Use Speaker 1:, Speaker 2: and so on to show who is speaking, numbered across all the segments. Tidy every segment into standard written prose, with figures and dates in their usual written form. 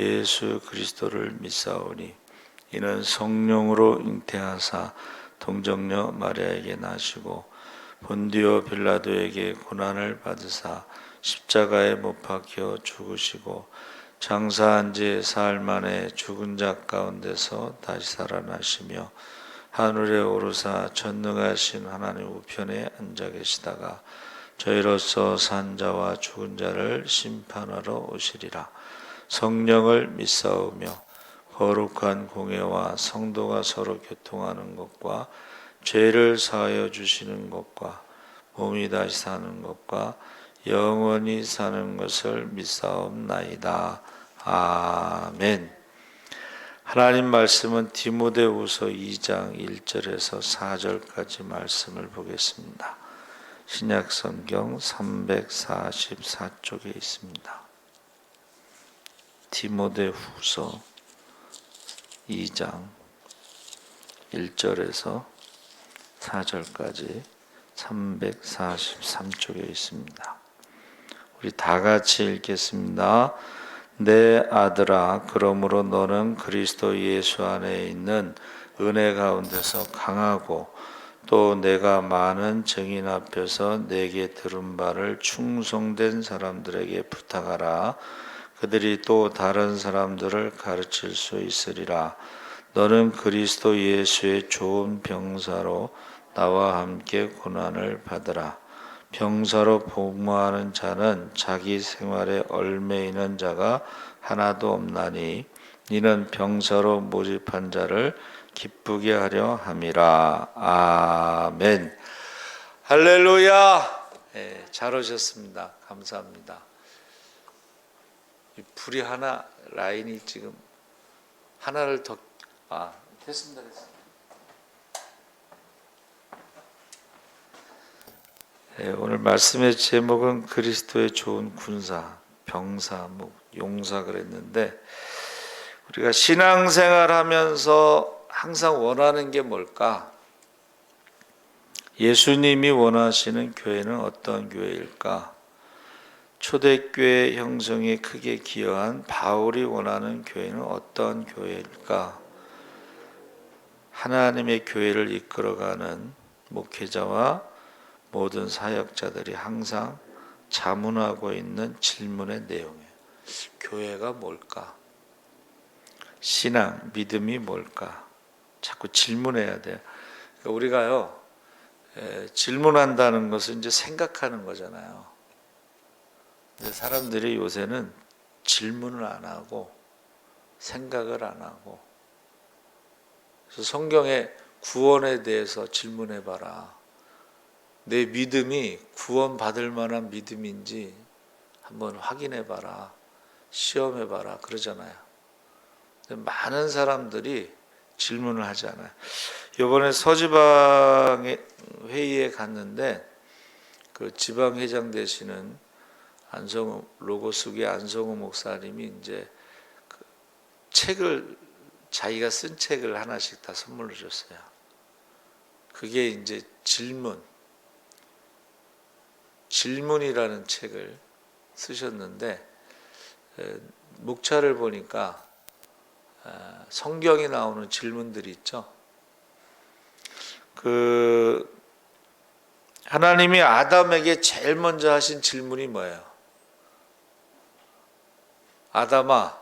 Speaker 1: 예수 그리스도를 믿사오니 이는 성령으로 잉태하사 동정녀 마리아에게 나시고 본디오 빌라도에게 고난을 받으사 십자가에 못 박혀 죽으시고 장사한 지 사흘 만에 죽은 자 가운데서 다시 살아나시며 하늘에 오르사 전능하신 하나님 우편에 앉아 계시다가 저희로서 산 자와 죽은 자를 심판하러 오시리라. 성령을 믿사오며 거룩한 공예와 성도가 서로 교통하는 것과 죄를 사하여 주시는 것과 몸이 다시 사는 것과 영원히 사는 것을 믿사옵나이다. 아멘. 하나님 말씀은 디모데후서 2장 1절에서 4절까지 말씀을 보겠습니다. 신약성경 344쪽에 있습니다. 디모데후서 2장 1절에서 4절까지 343쪽에 있습니다. 우리 다 같이 읽겠습니다. 내 아들아, 그러므로 너는 그리스도 예수 안에 있는 은혜 가운데서 강하고 또 내가 많은 증인 앞에서 내게 들은 바를 충성된 사람들에게 부탁하라. 그들이 또 다른 사람들을 가르칠 수 있으리라. 너는 그리스도 예수의 좋은 병사로 나와 함께 고난을 받으라. 병사로 복무하는 자는 자기 생활에 얽매이는 자가 하나도 없나니 이는 병사로 모집한 자를 기쁘게 하려 함이라. 아멘. 할렐루야. 네, 잘 오셨습니다. 감사합니다. 이 불이 하나 라인이 지금 하나를 더 됐습니다. 네, 오늘 말씀의 제목은 그리스도의 좋은 군사, 병사, 용사 그랬는데 우리가 신앙생활하면서 항상 원하는 게 뭘까? 예수님이 원하시는 교회는 어떤 교회일까? 초대교회 형성에 크게 기여한 바울이 원하는 교회는 어떤 교회일까? 하나님의 교회를 이끌어가는 목회자와 모든 사역자들이 항상 자문하고 있는 질문의 내용이에요. 교회가 뭘까? 신앙, 믿음이 뭘까? 자꾸 질문해야 돼요. 그러니까 우리가요, 질문한다는 것은 이제 생각하는 거잖아요. 근데 사람들이 요새는 질문을 안 하고 생각을 안 하고, 그래서 성경에 구원에 대해서 질문해봐라. 내 믿음이 구원받을 만한 믿음인지 한번 확인해봐라. 시험해봐라. 그러잖아요. 많은 사람들이 질문을 하지 않아요. 이번에 서지방 회의에 갔는데 그 지방회장 되시는 안성우 로고스교회 안성우 목사님이 이제 그 책을 자기가 쓴 책을 하나씩 다 선물로 줬어요. 그게 이제 질문이라는 책을 쓰셨는데 목차를 보니까 성경에 나오는 질문들이 있죠. 하나님이 아담에게 제일 먼저 하신 질문이 뭐예요? 아담아,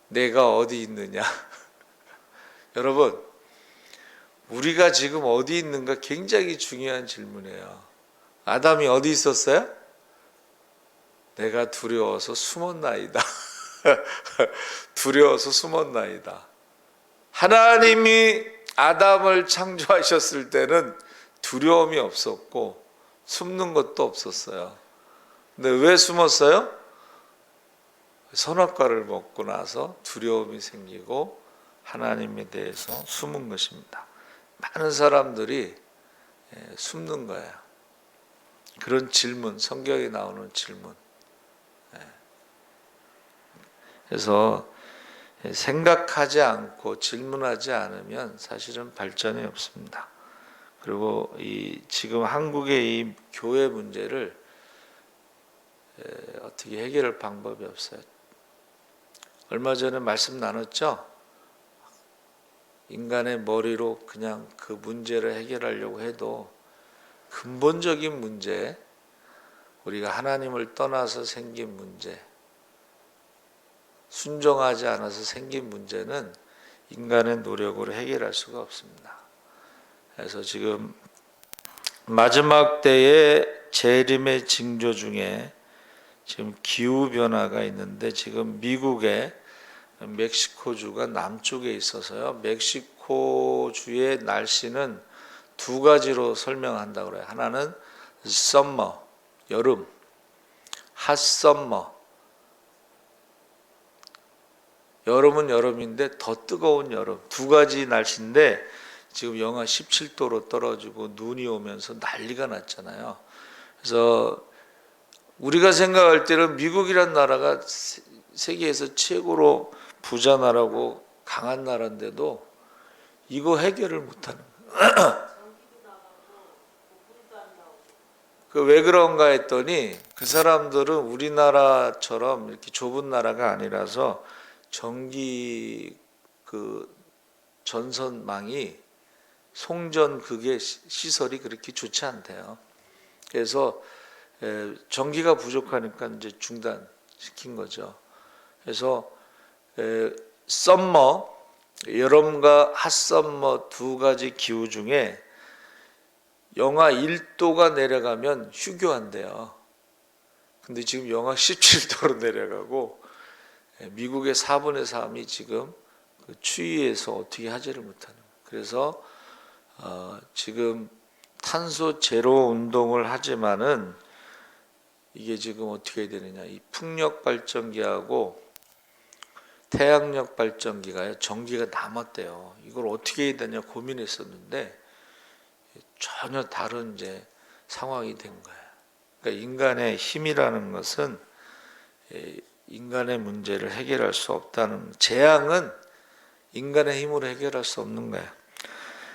Speaker 1: 내가 어디 있느냐? 여러분, 우리가 지금 어디 있는가 굉장히 중요한 질문이에요. 아담이 어디 있었어요? 내가 두려워서 숨었나이다. 두려워서 숨었나이다. 하나님이 아담을 창조하셨을 때는 두려움이 없었고 숨는 것도 없었어요. 근데 왜 숨었어요? 선악과를 먹고 나서 두려움이 생기고 하나님에 대해서 숨은 것입니다. 많은 사람들이 숨는 거예요. 그런 질문, 성경에 나오는 질문. 그래서 생각하지 않고 질문하지 않으면 사실은 발전이 없습니다. 그리고 지금 한국의 이 교회 문제를 어떻게 해결할 방법이 없어요. 얼마 전에 말씀 나눴죠? 인간의 머리로 그냥 그 문제를 해결하려고 해도 근본적인 문제, 우리가 하나님을 떠나서 생긴 문제, 순종하지 않아서 생긴 문제는 인간의 노력으로 해결할 수가 없습니다. 그래서 지금 마지막 때의 재림의 징조 중에 지금 기후 변화가 있는데, 지금 미국의 멕시코주가 남쪽에 있어서요, 멕시코주의 날씨는 두 가지로 설명한다고 그래요. 하나는 summer, 여름, hot summer, 여름은 여름인데 더 뜨거운 여름, 두 가지 날씨인데 지금 영하 17도로 떨어지고 눈이 오면서 난리가 났잖아요. 그래서 우리가 생각할 때는 미국이란 나라가 세계에서 최고로 부자 나라고 강한 나라인데도 이거 해결을 못하는 거예요. 그 왜 그런가 했더니 그 사람들은 우리나라처럼 이렇게 좁은 나라가 아니라서 전기 그 전선망이 송전 그게 시설이 그렇게 좋지 않대요. 그래서 전기가 부족하니까 이제 중단시킨 거죠. 그래서 썸머, 여름과 핫썸머 두 가지 기후 중에 영하 1도가 내려가면 휴교한대요. 근데 지금 영하 17도로 내려가고 미국의 4분의 3이 지금 그 추위에서 어떻게 하지를 못하는 거예요. 그래서 지금 탄소 제로 운동을 하지만은 이게 지금 어떻게 되느냐, 이 풍력 발전기하고 태양력 발전기가요, 전기가 남았대요. 이걸 어떻게 해야 되냐 고민했었는데 전혀 다른 이제 상황이 된 거예요. 그러니까 인간의 힘이라는 것은 인간의 문제를 해결할 수 없다는, 재앙은 인간의 힘으로 해결할 수 없는 거예요.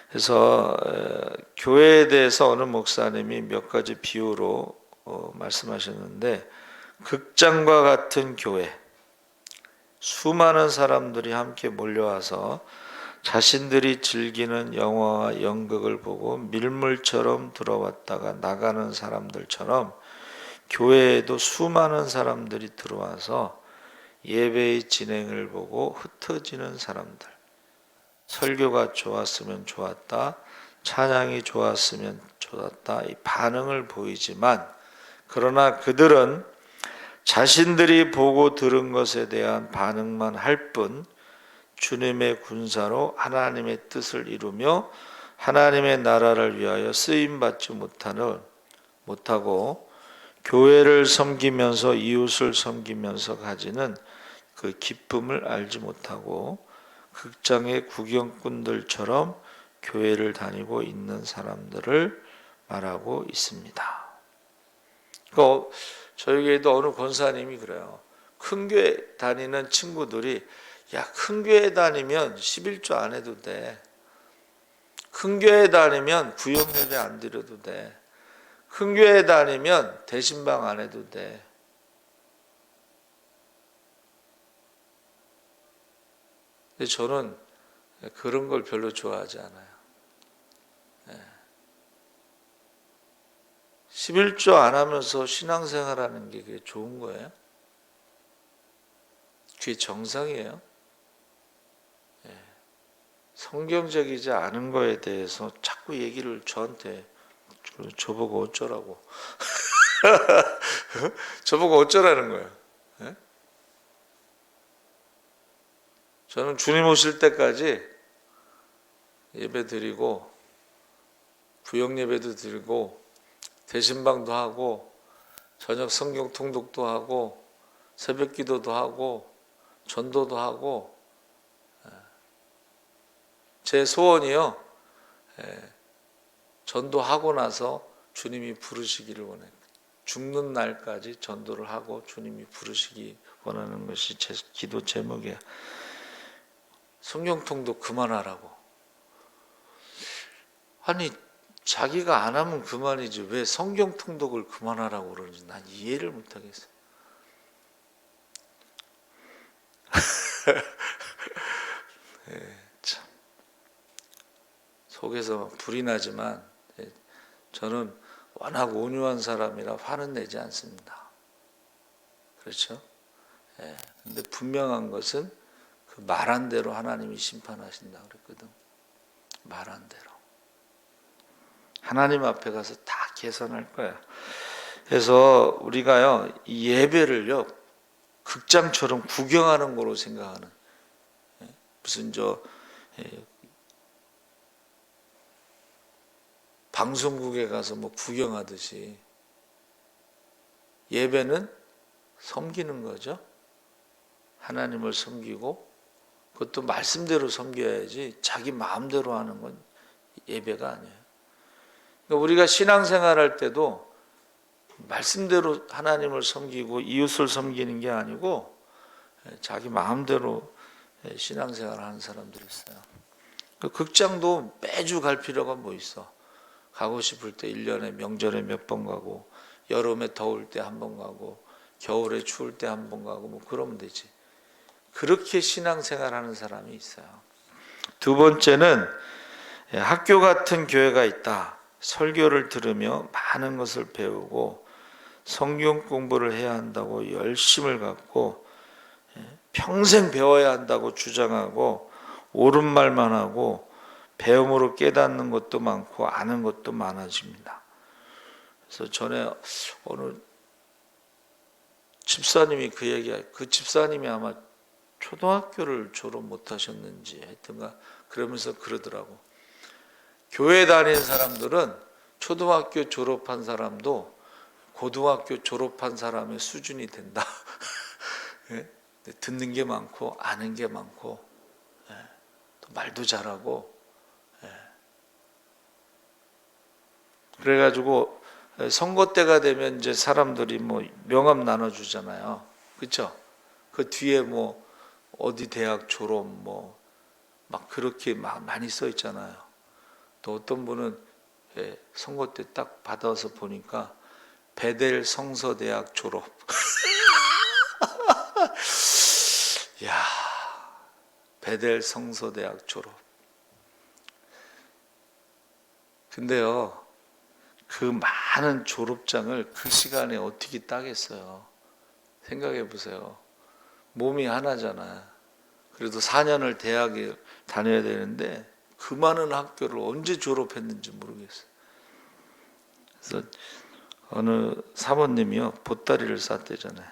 Speaker 1: 그래서 교회에 대해서 어느 목사님이 몇 가지 비유로 말씀하셨는데, 극장과 같은 교회, 수많은 사람들이 함께 몰려와서 자신들이 즐기는 영화와 연극을 보고 밀물처럼 들어왔다가 나가는 사람들처럼 교회에도 수많은 사람들이 들어와서 예배의 진행을 보고 흩어지는 사람들, 설교가 좋았으면 좋았다, 찬양이 좋았으면 좋았다, 이 반응을 보이지만, 그러나 그들은 자신들이 보고 들은 것에 대한 반응만 할 뿐 주님의 군사로 하나님의 뜻을 이루며 하나님의 나라를 위하여 쓰임받지 못하고 교회를 섬기면서 이웃을 섬기면서 가지는 그 기쁨을 알지 못하고 극장의 구경꾼들처럼 교회를 다니고 있는 사람들을 말하고 있습니다. 저희 교회도 어느 권사님이 그래요. 큰 교회 다니는 친구들이, 야, 큰 교회 다니면 11조 안 해도 돼. 큰 교회 다니면 구역 예배 안 드려도 돼. 큰 교회 다니면 대신방 안 해도 돼. 근데 저는 그런 걸 별로 좋아하지 않아요. 11조 안 하면서 신앙생활하는 게 그게 좋은 거예요? 그게 정상이에요? 성경적이지 않은 거에 대해서 자꾸 얘기를 저한테, 저보고 어쩌라고 저보고 어쩌라는 거예요. 저는 주님 오실 때까지 예배 드리고 구역 예배도 드리고 대신방도 하고 저녁 성경 통독도 하고 새벽 기도도 하고 전도도 하고, 제 소원이요, 전도하고 나서 주님이 부르시기를 원해요. 죽는 날까지 전도를 하고 주님이 부르시기 원하는 것이 제 기도 제목이에요. 성경 통독 그만하라고. 아니, 자기가 안 하면 그만이지 왜 성경 통독을 그만하라고 그러는지 난 이해를 못하겠어요. 참 속에서 막 불이 나지만 저는 워낙 온유한 사람이라 화는 내지 않습니다. 그렇죠? 근데 분명한 것은 그 말한 대로 하나님이 심판하신다 그랬거든. 말한 대로. 하나님 앞에 가서 다 계산할 거야. 그래서 우리가요, 이 예배를요, 극장처럼 구경하는 거로 생각하는, 무슨 방송국에 가서 뭐 구경하듯이 예배는 섬기는 거죠. 하나님을 섬기고 그것도 말씀대로 섬겨야지 자기 마음대로 하는 건 예배가 아니에요. 그러니까 우리가 신앙생활할 때도 말씀대로 하나님을 섬기고 이웃을 섬기는 게 아니고 자기 마음대로 신앙생활을 하는 사람들이 있어요. 그 극장도 매주 갈 필요가 뭐 있어. 가고 싶을 때 1년에 명절에 몇 번 가고 여름에 더울 때 한 번 가고 겨울에 추울 때 한 번 가고 뭐 그러면 되지. 그렇게 신앙생활하는 사람이 있어요. 두 번째는 학교 같은 교회가 있다. 설교를 들으며 많은 것을 배우고 성경 공부를 해야 한다고 열심을 갖고 평생 배워야 한다고 주장하고 옳은 말만 하고 배움으로 깨닫는 것도 많고 아는 것도 많아집니다. 그래서 전에 어느 집사님이 그 집사님이 아마 초등학교를 졸업 못하셨는지 하여튼가 그러면서 그러더라고. 교회 다니는 사람들은 초등학교 졸업한 사람도 고등학교 졸업한 사람의 수준이 된다. 듣는 게 많고 아는 게 많고 또 말도 잘하고 그래가지고 선거 때가 되면 이제 사람들이 뭐 명함 나눠주잖아요. 그렇죠? 그 뒤에 뭐 어디 대학 졸업 뭐 막 그렇게 막 많이 써 있잖아요. 또 어떤 분은 선거 때 딱 받아서 보니까 베델 성서대학 졸업. 야, 베델 성서대학 졸업. 근데요, 그 많은 졸업장을 그 시간에 어떻게 따겠어요? 생각해 보세요. 몸이 하나잖아요. 그래도 4년을 대학에 다녀야 되는데 그 많은 학교를 언제 졸업했는지 모르겠어요. 그래서 어느 사모님이요 보따리를 쌌대잖아요.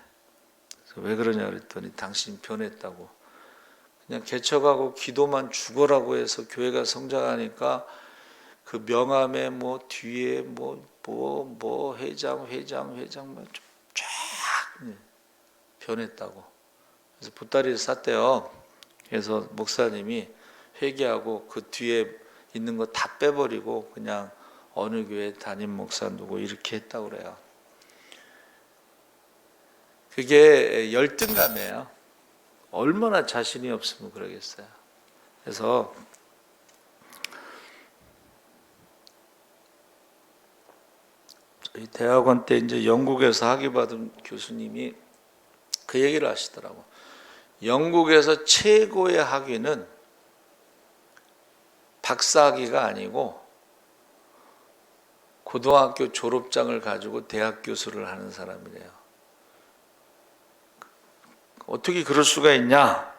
Speaker 1: 그래서 왜 그러냐 그랬더니 당신 변했다고. 그냥 개척하고 기도만 죽어라고 해서 교회가 성장하니까 그 명함에 뭐 뒤에 뭐 회장 쫙 변했다고. 그래서 보따리를 쌌대요. 그래서 목사님이 회개하고 그 뒤에 있는 거 다 빼버리고 그냥 어느 교회 담임 목사 누구 이렇게 했다고 그래요. 그게 열등감이에요. 얼마나 자신이 없으면 그러겠어요. 그래서 저희 대학원 때 이제 영국에서 학위 받은 교수님이 그 얘기를 하시더라고. 영국에서 최고의 학위는 박사학위가 아니고 고등학교 졸업장을 가지고 대학 교수를 하는 사람이래요. 어떻게 그럴 수가 있냐?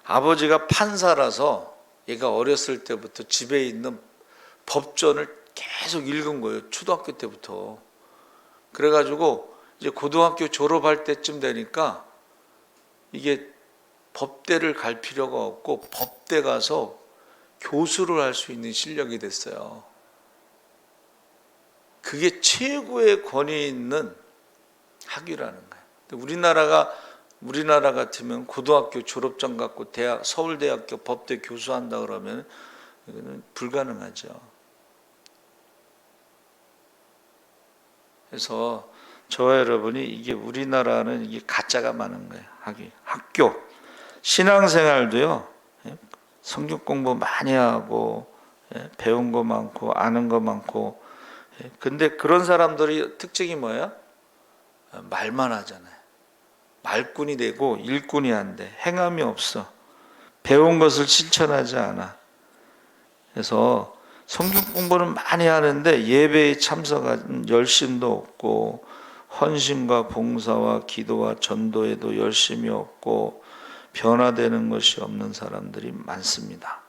Speaker 1: 아버지가 판사라서 얘가 어렸을 때부터 집에 있는 법전을 계속 읽은 거예요. 초등학교 때부터. 그래가지고 이제 고등학교 졸업할 때쯤 되니까 이게 법대를 갈 필요가 없고 법대 가서 교수를 할 수 있는 실력이 됐어요. 그게 최고의 권위 있는 학위라는 거예요. 우리나라 같으면 고등학교 졸업장 갖고 서울대학교 법대 교수한다 그러면 이거는 불가능하죠. 그래서 저와 여러분이 이게 우리나라는 이게 가짜가 많은 거예요. 학교, 신앙생활도요. 성경 공부 많이 하고 배운 거 많고 아는 거 많고 근데 그런 사람들이 특징이 뭐예요? 말만 하잖아요. 말꾼이 되고 일꾼이 안 돼. 행함이 없어. 배운 것을 실천하지 않아. 그래서 성경 공부는 많이 하는데 예배에 참석한 열심도 없고, 헌신과 봉사와 기도와 전도에도 열심이 없고, 변화되는 것이 없는 사람들이 많습니다.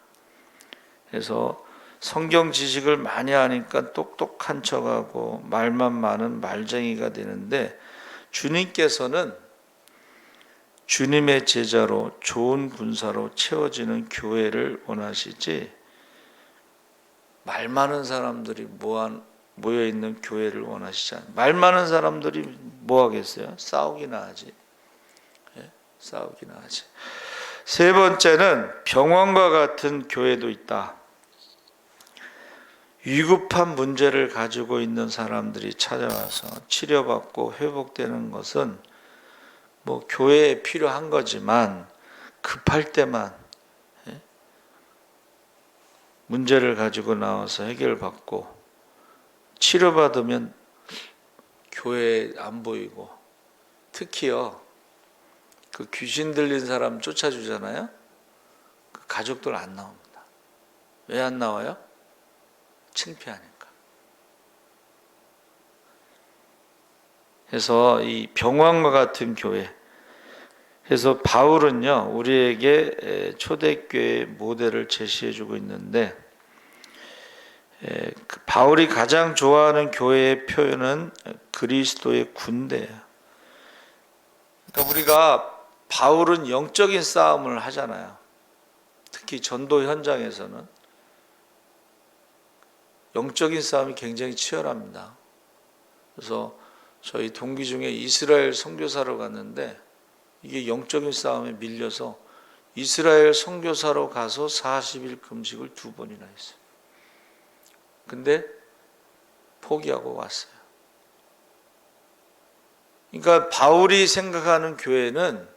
Speaker 1: 그래서 성경 지식을 많이 하니까 똑똑한 척하고 말만 많은 말쟁이가 되는데, 주님께서는 주님의 제자로 좋은 군사로 채워지는 교회를 원하시지, 말 많은 사람들이 모여 있는 교회를 원하시지 않아요. 말 많은 사람들이 뭐 하겠어요? 싸우기나 하지. 싸우기나 하지. 세 번째는 병원과 같은 교회도 있다. 위급한 문제를 가지고 있는 사람들이 찾아와서 치료받고 회복되는 것은 뭐 교회에 필요한 거지만, 급할 때만 문제를 가지고 나와서 해결받고, 치료받으면 교회에 안 보이고, 특히요 그 귀신 들린 사람 쫓아주잖아요. 그 가족들 안 나옵니다. 왜 안 나와요? 창피하니까. 그래서 이 병원과 같은 교회, 그래서 바울은요 우리에게 초대교회 모델을 제시해주고 있는데, 바울이 가장 좋아하는 교회의 표현은 그리스도의 군대예요. 그러니까 우리가, 바울은 영적인 싸움을 하잖아요. 특히 전도 현장에서는 영적인 싸움이 굉장히 치열합니다. 그래서 저희 동기 중에 이스라엘 선교사로 갔는데, 이게 영적인 싸움에 밀려서 이스라엘 선교사로 가서 40일 금식을 2번이나 했어요. 근데 포기하고 왔어요. 그러니까 바울이 생각하는 교회는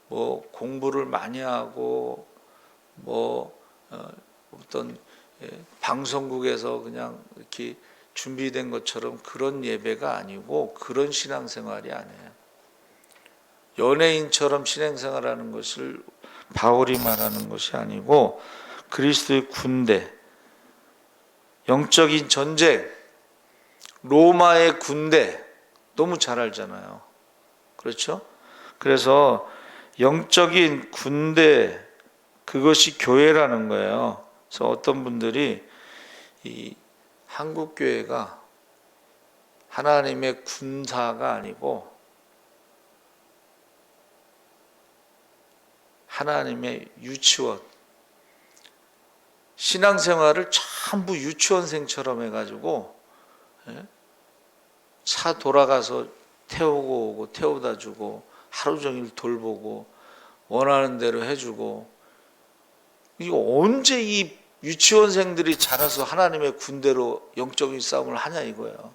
Speaker 1: 뭐 공부를 많이 하고 어떤 방송국에서 그냥 이렇게 준비된 것처럼 그런 예배가 아니고, 그런 신앙생활이 아니에요. 연예인처럼 신앙생활하는 것을 바울이 말하는 것이 아니고, 그리스도의 군대, 영적인 전쟁, 로마의 군대 너무 잘 알잖아요. 그렇죠? 그래서 영적인 군대, 그것이 교회라는 거예요. 그래서 어떤 분들이 이 한국 교회가 하나님의 군사가 아니고 하나님의 유치원, 신앙생활을 전부 유치원생처럼 해가지고 차 돌아가서 태우고 오고 태워다 주고 하루 종일 돌보고 원하는 대로 해주고, 이거 언제 이 유치원생들이 자라서 하나님의 군대로 영적인 싸움을 하냐 이거예요.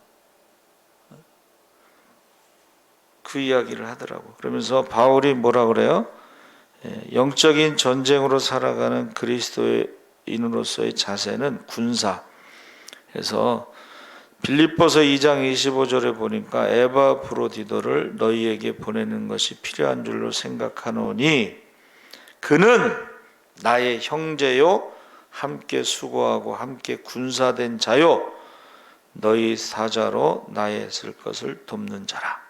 Speaker 1: 그 이야기를 하더라고. 그러면서 바울이 뭐라 그래요? 영적인 전쟁으로 살아가는 그리스도인으로서의 자세는 군사. 그래서 빌립보서 2장 25절에 보니까 에바브로디도를 너희에게 보내는 것이 필요한 줄로 생각하노니 그는 나의 형제요 함께 수고하고 함께 군사된 자요 너희 사자로 나의 쓸 것을 돕는 자라.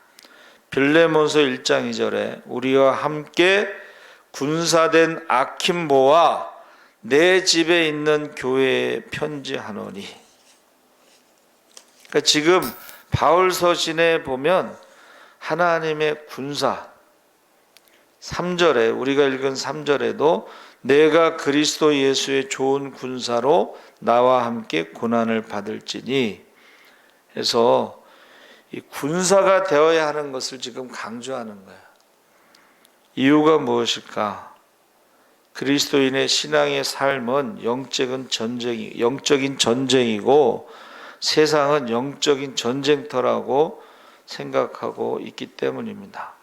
Speaker 1: 빌레몬서 1장 2절에 우리와 함께 군사된 아킴보와 내 집에 있는 교회에 편지하노니. 그러니까 지금 바울 서신에 보면 하나님의 군사, 3절에 우리가 읽은 3절에도 내가 그리스도 예수의 좋은 군사로 나와 함께 고난을 받을지니, 해서 이 군사가 되어야 하는 것을 지금 강조하는 거예요. 이유가 무엇일까? 그리스도인의 신앙의 삶은 영적인 전쟁이고 세상은 영적인 전쟁터라고 생각하고 있기 때문입니다.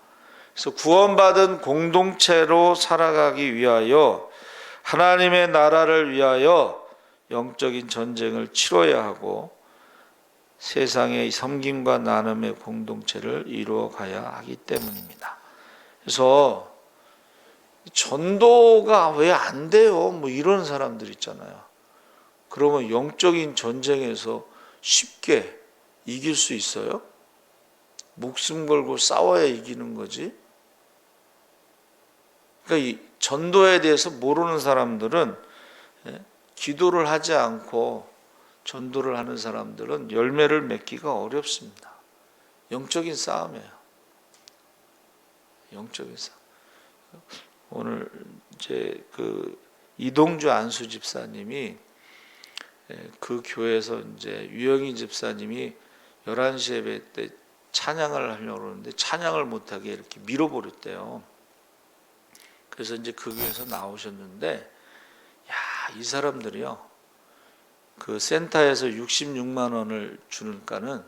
Speaker 1: 그래서 구원받은 공동체로 살아가기 위하여 하나님의 나라를 위하여 영적인 전쟁을 치러야 하고 세상의 섬김과 나눔의 공동체를 이루어 가야 하기 때문입니다. 그래서 전도가 왜 안 돼요? 뭐 이런 사람들 있잖아요. 그러면 영적인 전쟁에서 쉽게 이길 수 있어요? 목숨 걸고 싸워야 이기는 거지. 그러니까 이 전도에 대해서 모르는 사람들은, 기도를 하지 않고 전도를 하는 사람들은 열매를 맺기가 어렵습니다. 영적인 싸움이에요. 영적인 싸움. 오늘 이제 그 이동주 안수 집사님이, 그 교회에서 이제 유영희 집사님이 11시 예배 때 찬양을 하려고 그러는데 찬양을 못하게 이렇게 밀어버렸대요. 그래서 이제 그 교회에서 나오셨는데, 이 사람들이요, 그 센터에서 66만 원을 주니까는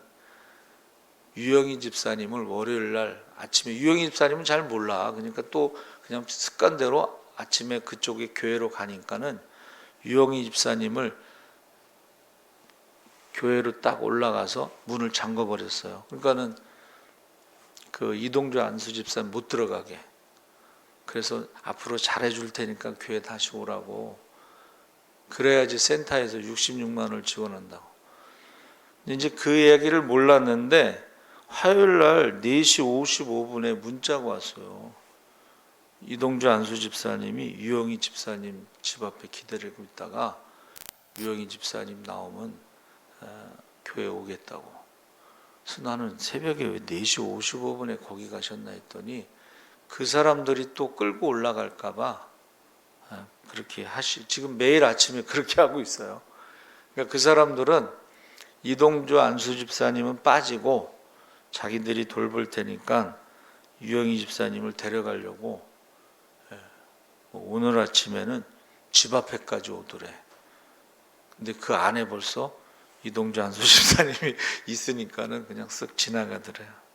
Speaker 1: 유영희 집사님을 월요일 날 아침에, 유영희 집사님은 잘 몰라. 그러니까 또 그냥 습관대로 아침에 그쪽에 교회로 가니까는 유영희 집사님을 교회로 딱 올라가서 문을 잠궈 버렸어요. 그러니까는 그 이동주 안수 집사는 못 들어가게. 그래서 앞으로 잘해 줄 테니까 교회 다시 오라고. 그래야지 센터에서 66만 원을 지원한다고. 이제 그 얘기를 몰랐는데 화요일 날 4시 55분에 문자가 왔어요. 이동주 안수 집사님이 유영희 집사님 집 앞에 기다리고 있다가 유영희 집사님 나오면 교회 오겠다고. 그래서 나는 새벽에 왜 4시 55분에 거기 가셨나 했더니 그 사람들이 또 끌고 올라갈까 봐 그렇게 지금 매일 아침에 그렇게 하고 있어요. 그러니까 그 사람들은 이동주 안수 집사님은 빠지고 자기들이 돌볼 테니까 유영희 집사님을 데려가려고 오늘 아침에는 집 앞에까지 오더래. 근데 그 안에 벌써 이동주 안수 집사님이 있으니까는 그냥 쓱 지나가더래요.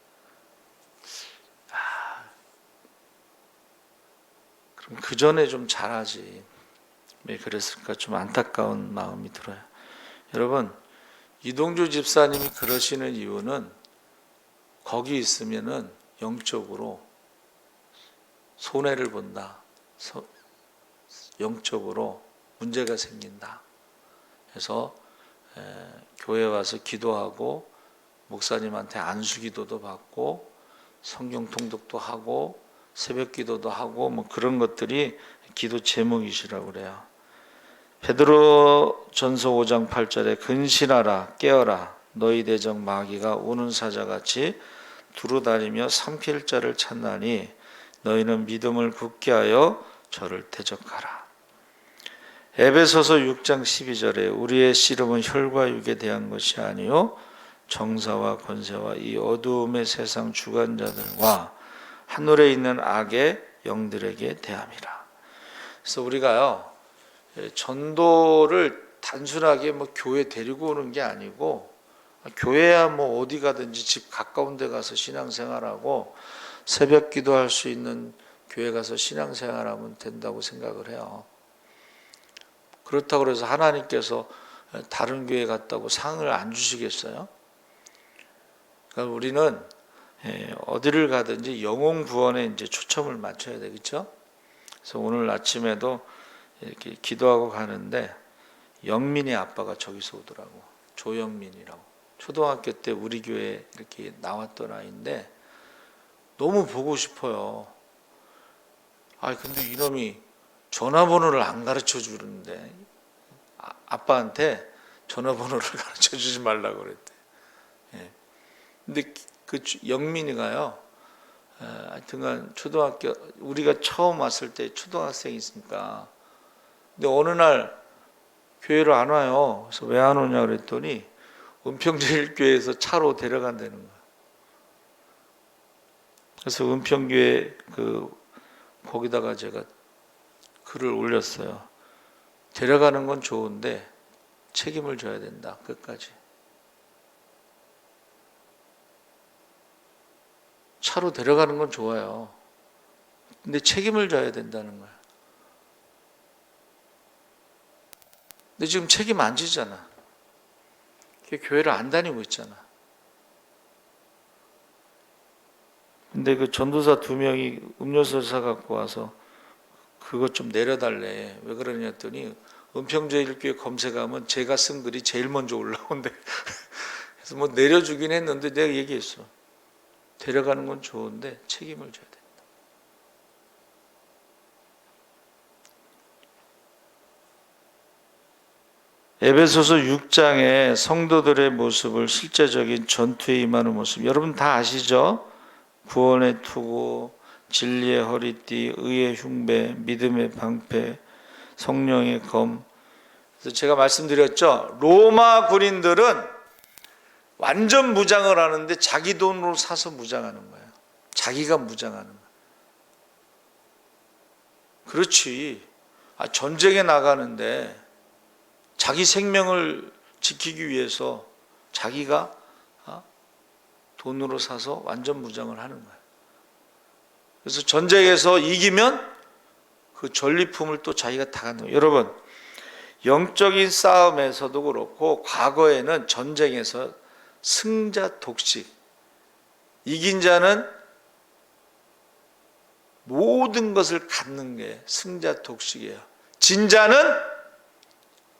Speaker 1: 그럼 그 전에 좀 잘하지. 왜 그랬을까 좀 안타까운 마음이 들어요. 여러분, 이동주 집사님이 그러시는 이유는 거기 있으면은 영적으로 손해를 본다. 영적으로 문제가 생긴다. 그래서 교회 와서 기도하고 목사님한테 안수기도도 받고 성경 통독도 하고 새벽 기도도 하고 뭐 그런 것들이 기도 제목이시라고 그래요. 베드로 전서 5장 8절에 근신하라 깨어라 너희 대적 마귀가 오는 사자같이 두루다니며 삼킬 자를 찾나니 너희는 믿음을 굳게 하여 저를 대적하라. 에베소서 6장 12절에 우리의 씨름은 혈과 육에 대한 것이 아니요 정사와 권세와 이 어두움의 세상 주관자들과 하늘에 있는 악의 영들에게 대함이라. 그래서 우리가요 전도를 단순하게 뭐 교회 데리고 오는 게 아니고 교회야 뭐 어디 가든지 집 가까운 데 가서 신앙생활하고 새벽 기도할 수 있는 교회 가서 신앙생활하면 된다고 생각을 해요. 그렇다고 해서 하나님께서 다른 교회 갔다고 상을 안 주시겠어요? 그러니까 우리는 어디를 가든지 영혼 구원에 이제 초점을 맞춰야 되겠죠? 그래서 오늘 아침에도 이렇게 기도하고 가는데 영민이 아빠가 저기서 오더라고. 조영민이라고. 초등학교 때 우리 교회 이렇게 나왔던 아이인데 너무 보고 싶어요. 근데 이놈이 전화번호를 안 가르쳐 주는데 아빠한테 전화번호를 가르쳐 주지 말라고 그랬대. 근데 그 영민이가요. 하여튼간 초등학교 우리가 처음 왔을 때 초등학생이 있으니까 근데 어느 날 교회를 안 와요. 그래서 왜 안 오냐 그랬더니 은평제일교회에서 차로 데려간다는 거야. 그래서 은평교회 거기다가 제가 글을 올렸어요. 데려가는 건 좋은데 책임을 져야 된다. 끝까지. 차로 데려가는 건 좋아요. 근데 책임을 져야 된다는 거야. 근데 지금 책임 안 지잖아. 교회를 안 다니고 있잖아. 근데 그 전도사 2명이 음료수를 사갖고 와서 그것 좀 내려달래. 왜 그러냐 했더니 은평제일교회 검색하면 제가 쓴 글이 제일 먼저 올라온대. 그래서 뭐 내려주긴 했는데 내가 얘기했어. 데려가는 건 좋은데 책임을 져야 된다. 에베소서 6장의 성도들의 모습을 실제적인 전투에 임하는 모습 여러분 다 아시죠? 구원의 투구, 진리의 허리띠, 의의 흉배, 믿음의 방패, 성령의 검. 그래서 제가 말씀드렸죠. 로마 군인들은 완전 무장을 하는데 자기 돈으로 사서 무장하는 거예요. 자기가 무장하는 거예요. 그렇지. 전쟁에 나가는데 자기 생명을 지키기 위해서 자기가 돈으로 사서 완전 무장을 하는 거예요. 그래서 전쟁에서 이기면 그 전리품을 또 자기가 다 갖는 거예요. 여러분, 영적인 싸움에서도 그렇고 과거에는 전쟁에서 승자 독식, 이긴 자는 모든 것을 갖는 게 승자 독식이에요. 진 자는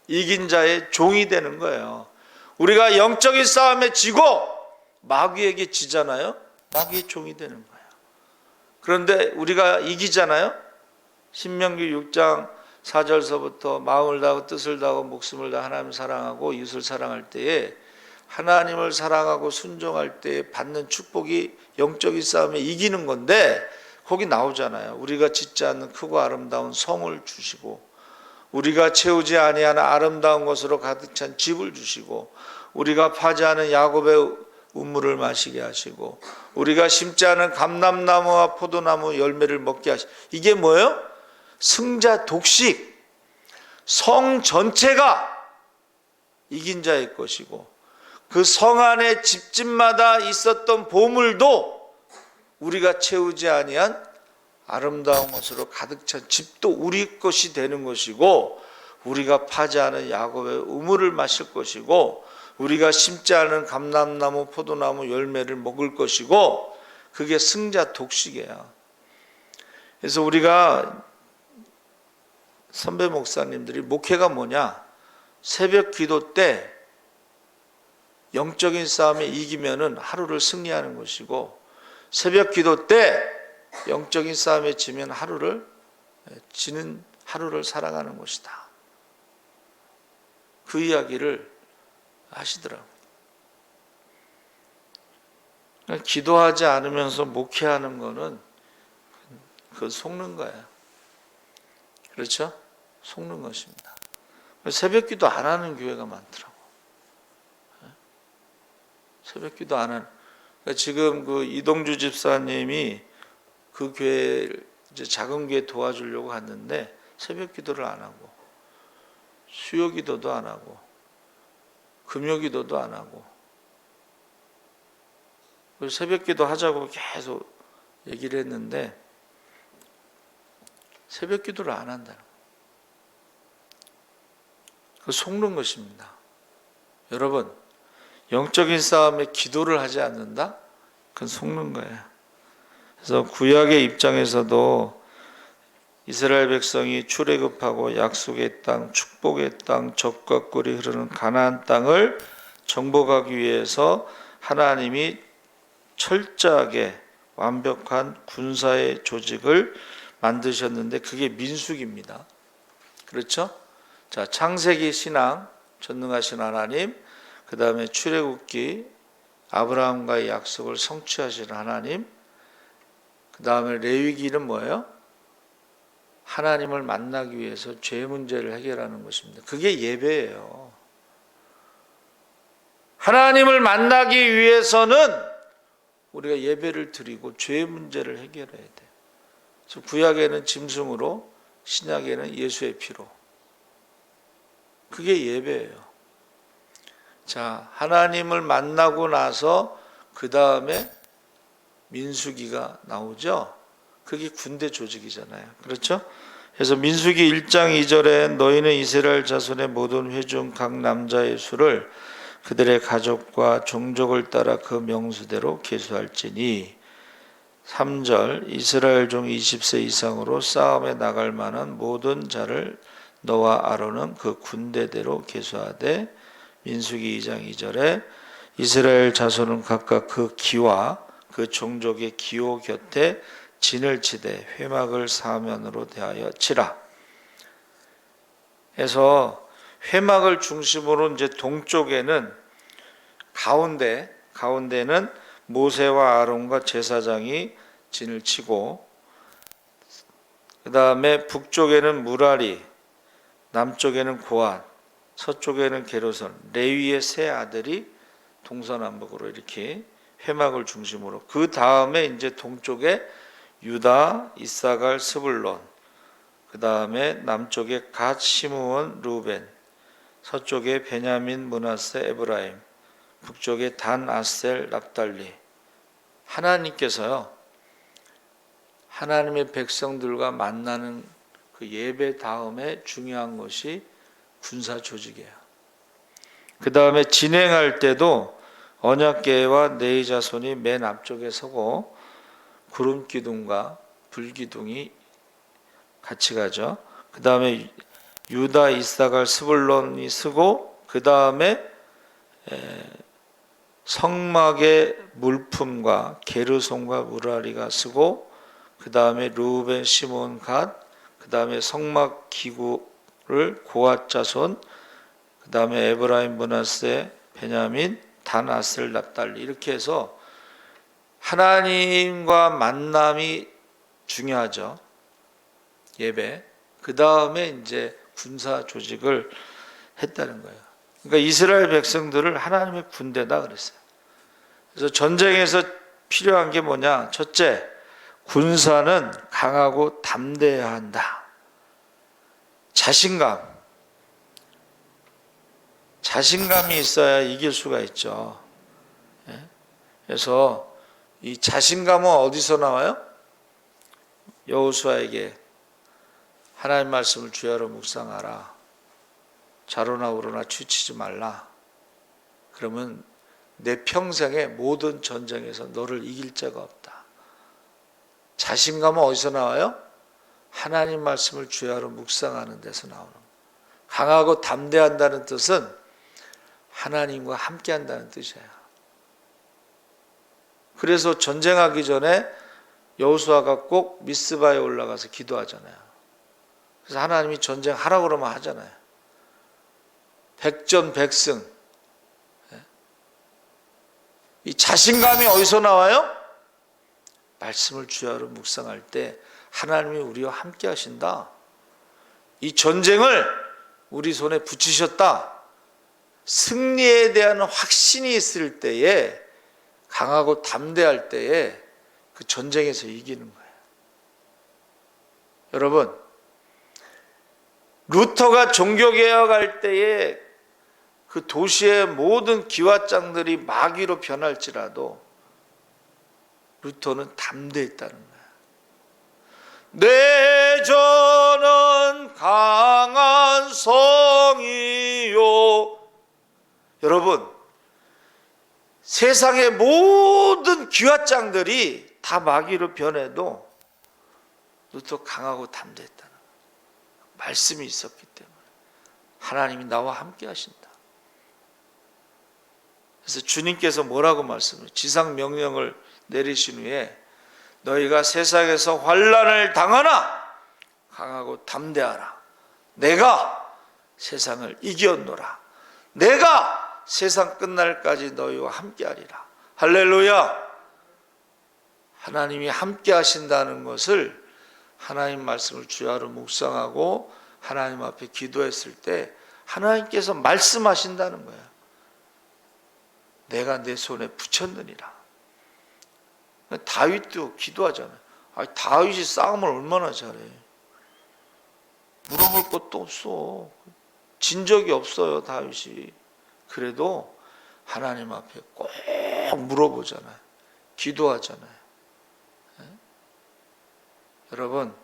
Speaker 1: 이긴 자의 종이 되는 거예요. 우리가 영적인 싸움에 지고 마귀에게 지잖아요. 마귀의 종이 되는 거예요. 그런데 우리가 이기잖아요. 신명기 6장 4절서부터 마음을 다하고 뜻을 다하고 목숨을 다하고 하나님을 사랑하고 이웃을 사랑할 때에 하나님을 사랑하고 순종할 때 받는 축복이 영적인 싸움에 이기는 건데 거기 나오잖아요. 우리가 짓지 않는 크고 아름다운 성을 주시고 우리가 채우지 아니하는 아름다운 것으로 가득 찬 집을 주시고 우리가 파지 않은 야곱의 우물을 마시게 하시고 우리가 심지 않은 감람나무와 포도나무 열매를 먹게 하시고 이게 뭐예요? 승자 독식. 성 전체가 이긴 자의 것이고 그 성 안에 집집마다 있었던 보물도 우리가 채우지 아니한 아름다운 것으로 가득 찬 집도 우리 것이 되는 것이고 우리가 파지 않은 야곱의 우물을 마실 것이고 우리가 심지 않은 감람나무 포도나무 열매를 먹을 것이고 그게 승자 독식이에요. 그래서 우리가 선배 목사님들이 목회가 뭐냐? 새벽 기도 때 영적인 싸움에 이기면은 하루를 승리하는 것이고 새벽 기도 때 영적인 싸움에 지면 지는 하루를 살아가는 것이다. 그 이야기를 하시더라고요. 기도하지 않으면서 목회하는 거는 그 속는 거예요. 그렇죠? 속는 것입니다. 새벽 기도 안 하는 교회가 많더라고. 새벽 기도 안 하는. 지금 그 이동주 집사님이 그 교회를 이제 작은 교회 도와주려고 갔는데 새벽 기도를 안 하고 수요 기도도 안 하고 금요 기도도 안 하고 새벽 기도 하자고 계속 얘기를 했는데 새벽 기도를 안 한다는 거예요. 그 속는 것입니다. 여러분, 영적인 싸움에 기도를 하지 않는다? 그건 속는 거예요. 그래서 구약의 입장에서도 이스라엘 백성이 출애굽하고 약속의 땅, 축복의 땅, 젖과 꿀이 흐르는 가나안 땅을 정복하기 위해서 하나님이 철저하게 완벽한 군사의 조직을 만드셨는데 그게 민수기입니다. 그렇죠? 자, 창세기 신앙, 전능하신 하나님, 그 다음에 출애굽기, 아브라함과의 약속을 성취하시는 하나님, 그 다음에 레위기는 뭐예요? 하나님을 만나기 위해서 죄 문제를 해결하는 것입니다. 그게 예배예요. 하나님을 만나기 위해서는 우리가 예배를 드리고 죄 문제를 해결해야 돼요. 그래서 구약에는 짐승으로, 신약에는 예수의 피로. 그게 예배예요. 자, 하나님을 만나고 나서 그 다음에 민수기가 나오죠. 그게 군대 조직이잖아요. 그렇죠? 그래서 민수기 1장 2절에 너희는 이스라엘 자손의 모든 회중 각 남자의 수를 그들의 가족과 종족을 따라 그 명수대로 계수할지니 3절 이스라엘 중 20세 이상으로 싸움에 나갈 만한 모든 자를 너와 아론은 그 군대대로 계수하되 민수기 2장 2절에 이스라엘 자손은 각각 그 기와 그 종족의 기호 곁에 진을 치되 회막을 사면으로 대하여 치라. 해서 회막을 중심으로 이제 동쪽에는 가운데는 모세와 아론과 제사장이 진을 치고, 그 다음에 북쪽에는 무라리, 남쪽에는 고앗, 서쪽에는 게르손, 레위의 세 아들이 동서남북으로 이렇게 회막을 중심으로, 그 다음에 이제 동쪽에 유다, 이사갈, 스불론, 그 다음에 남쪽에 갓, 시므온, 루벤, 서쪽에 베냐민, 므낫세, 에브라임, 북쪽에 단, 아셀, 납달리. 하나님께서요, 하나님의 백성들과 만나는 그 예배 다음에 중요한 것이 군사 조직이에요. 그 다음에 진행할 때도 언약궤와 네 자손이 맨 앞쪽에 서고 구름 기둥과 불 기둥이 같이 가죠. 그 다음에 유다, 이사갈, 스불론이 서고, 그 다음에 성막의 물품과 게르손과 무라리가 서고, 그 다음에 루벤, 시몬, 갓, 그 다음에 성막 기구를 고앗 자손, 그 다음에 에브라임, 므낫세, 베냐민, 단, 아셀, 납달리, 이렇게 해서 하나님과 만남이 중요하죠. 예배. 그 다음에 이제 군사 조직을 했다는 거예요. 그러니까 이스라엘 백성들을 하나님의 군대다 그랬어요. 그래서 전쟁에서 필요한 게 뭐냐? 첫째, 군사는 강하고 담대해야 한다. 자신감이 있어야 이길 수가 있죠. 그래서 이 자신감은 어디서 나와요? 여호수아에게 하나님 말씀을 주야로 묵상하라. 좌로나 우로나 치우치지 말라. 그러면 내 평생의 모든 전쟁에서 너를 이길 자가 없다. 자신감은 어디서 나와요? 하나님 말씀을 주야로 묵상하는 데서 나오는 거예요. 강하고 담대한다는 뜻은 하나님과 함께 한다는 뜻이에요. 그래서 전쟁하기 전에 여호수아가 꼭 미스바에 올라가서 기도하잖아요. 그래서 하나님이 전쟁하라고 그러면 하잖아요. 백전백승. 이 자신감이 어디서 나와요? 말씀을 주야로 묵상할 때 하나님이 우리와 함께 하신다. 이 전쟁을 우리 손에 붙이셨다. 승리에 대한 확신이 있을 때에, 강하고 담대할 때에 그 전쟁에서 이기는 거예요. 여러분, 루터가 종교개혁할 때에 그 도시의 모든 기와장들이 마귀로 변할지라도 루터는 담대했다는 거예요. 내 전은 강한 성이요. 여러분, 세상의 모든 기와장들이 다 마귀로 변해도 루터 강하고 담대했다는 거예요. 말씀이 있었기 때문에 하나님이 나와 함께 하신다. 그래서 주님께서 뭐라고 말씀해요? 지상 명령을 내리신 후에 너희가 세상에서 환난을 당하나 강하고 담대하라. 내가 세상을 이겼노라. 내가 세상 끝날까지 너희와 함께하리라. 할렐루야. 하나님이 함께 하신다는 것을 하나님 말씀을 주야로 묵상하고 하나님 앞에 기도했을 때 하나님께서 말씀하신다는 거예요. 내가 내 손에 붙였느니라. 다윗도 기도하잖아요. 다윗이 싸움을 얼마나 잘해. 물어볼 것도 없어. 진 적이 없어요, 다윗이. 그래도 하나님 앞에 꼭 물어보잖아요. 기도하잖아요. 여러분,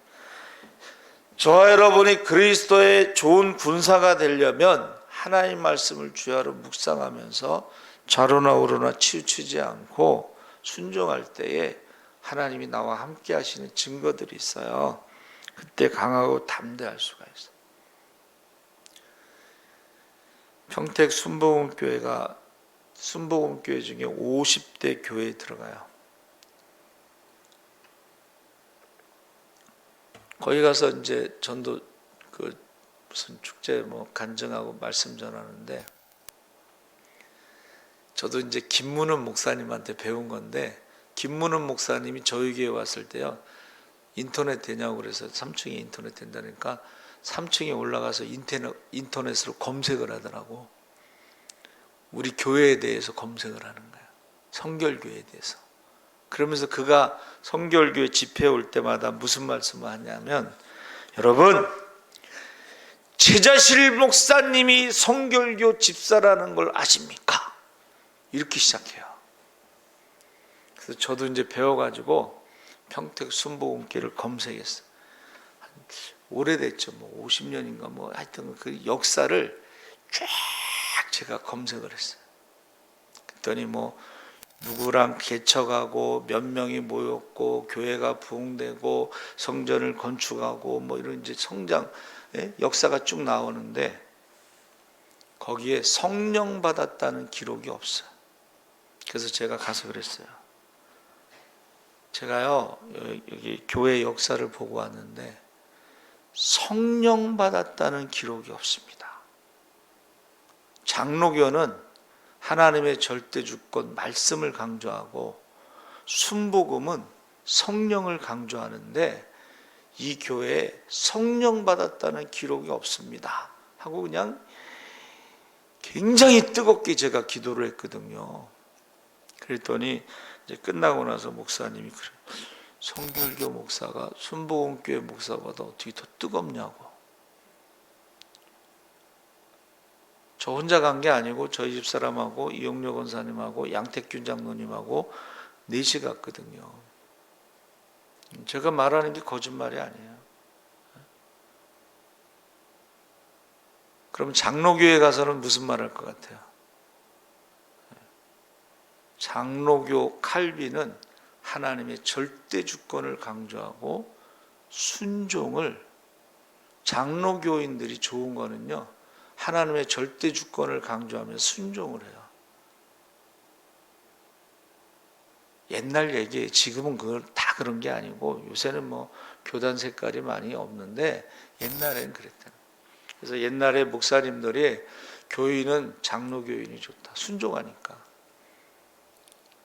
Speaker 1: 저와 여러분이 그리스도의 좋은 군사가 되려면 하나님 말씀을 주야로 묵상하면서 좌로나 우로나 치우치지 않고 순종할 때에 하나님이 나와 함께 하시는 증거들이 있어요. 그때 강하고 담대할 수가 있어요. 평택 순복음교회가 순복음교회 중에 50대 교회에 들어가요. 거기 가서 이제 전도 무슨 축제 간증하고 말씀 전하는데, 저도 이제 김문은 목사님한테 배운 건데, 김문은 목사님이 저희 교회 왔을 때요, 인터넷 되냐고 그래서 3층에 인터넷 된다니까 3층에 올라가서 인터넷으로 검색을 하더라고. 우리 교회에 대해서 검색을 하는 거야. 성결교회에 대해서. 그러면서 그가 성결교회 집회에 올 때마다 무슨 말씀을 하냐면, 여러분, 최자실 목사님이 성결교 집사라는 걸 아십니까? 이렇게 시작해요. 그래서 저도 이제 배워가지고 평택 순복음교회를 검색했어요. 오래됐죠. 50년인가 하여튼 그 역사를 쫙 제가 검색을 했어요. 그랬더니 누구랑 개척하고 몇 명이 모였고 교회가 부흥되고 성전을 건축하고 이런 이제 성장 역사가 쭉 나오는데, 거기에 성령 받았다는 기록이 없어요. 그래서 제가 가서 그랬어요. 제가요 여기 교회 역사를 보고 왔는데 성령 받았다는 기록이 없습니다. 장로교는 하나님의 절대주권 말씀을 강조하고 순복음은 성령을 강조하는데, 이 교회에 성령 받았다는 기록이 없습니다 하고 그냥 굉장히 뜨겁게 제가 기도를 했거든요. 그랬더니 이제 끝나고 나서 목사님이 그래, 성결교 목사가 순복음교회 목사보다 어떻게 더 뜨겁냐고. 저 혼자 간 게 아니고 저희 집사람하고 이용료 권사님하고 양택균 장로님하고 넷이 갔거든요. 제가 말하는 게 거짓말이 아니에요. 그럼 장로교회 가서는 무슨 말 할 것 같아요? 장로교 칼빈은 하나님의 절대 주권을 강조하고 순종을, 장로교인들이 좋은 거는요, 하나님의 절대 주권을 강조하며 순종을 해요. 옛날 얘기예요. 지금은 그걸 다 그런 게 아니고 요새는 교단 색깔이 많이 없는데 옛날엔 그랬다. 그래서 옛날에 목사님들이 교인은 장로교인이 좋다. 순종하니까.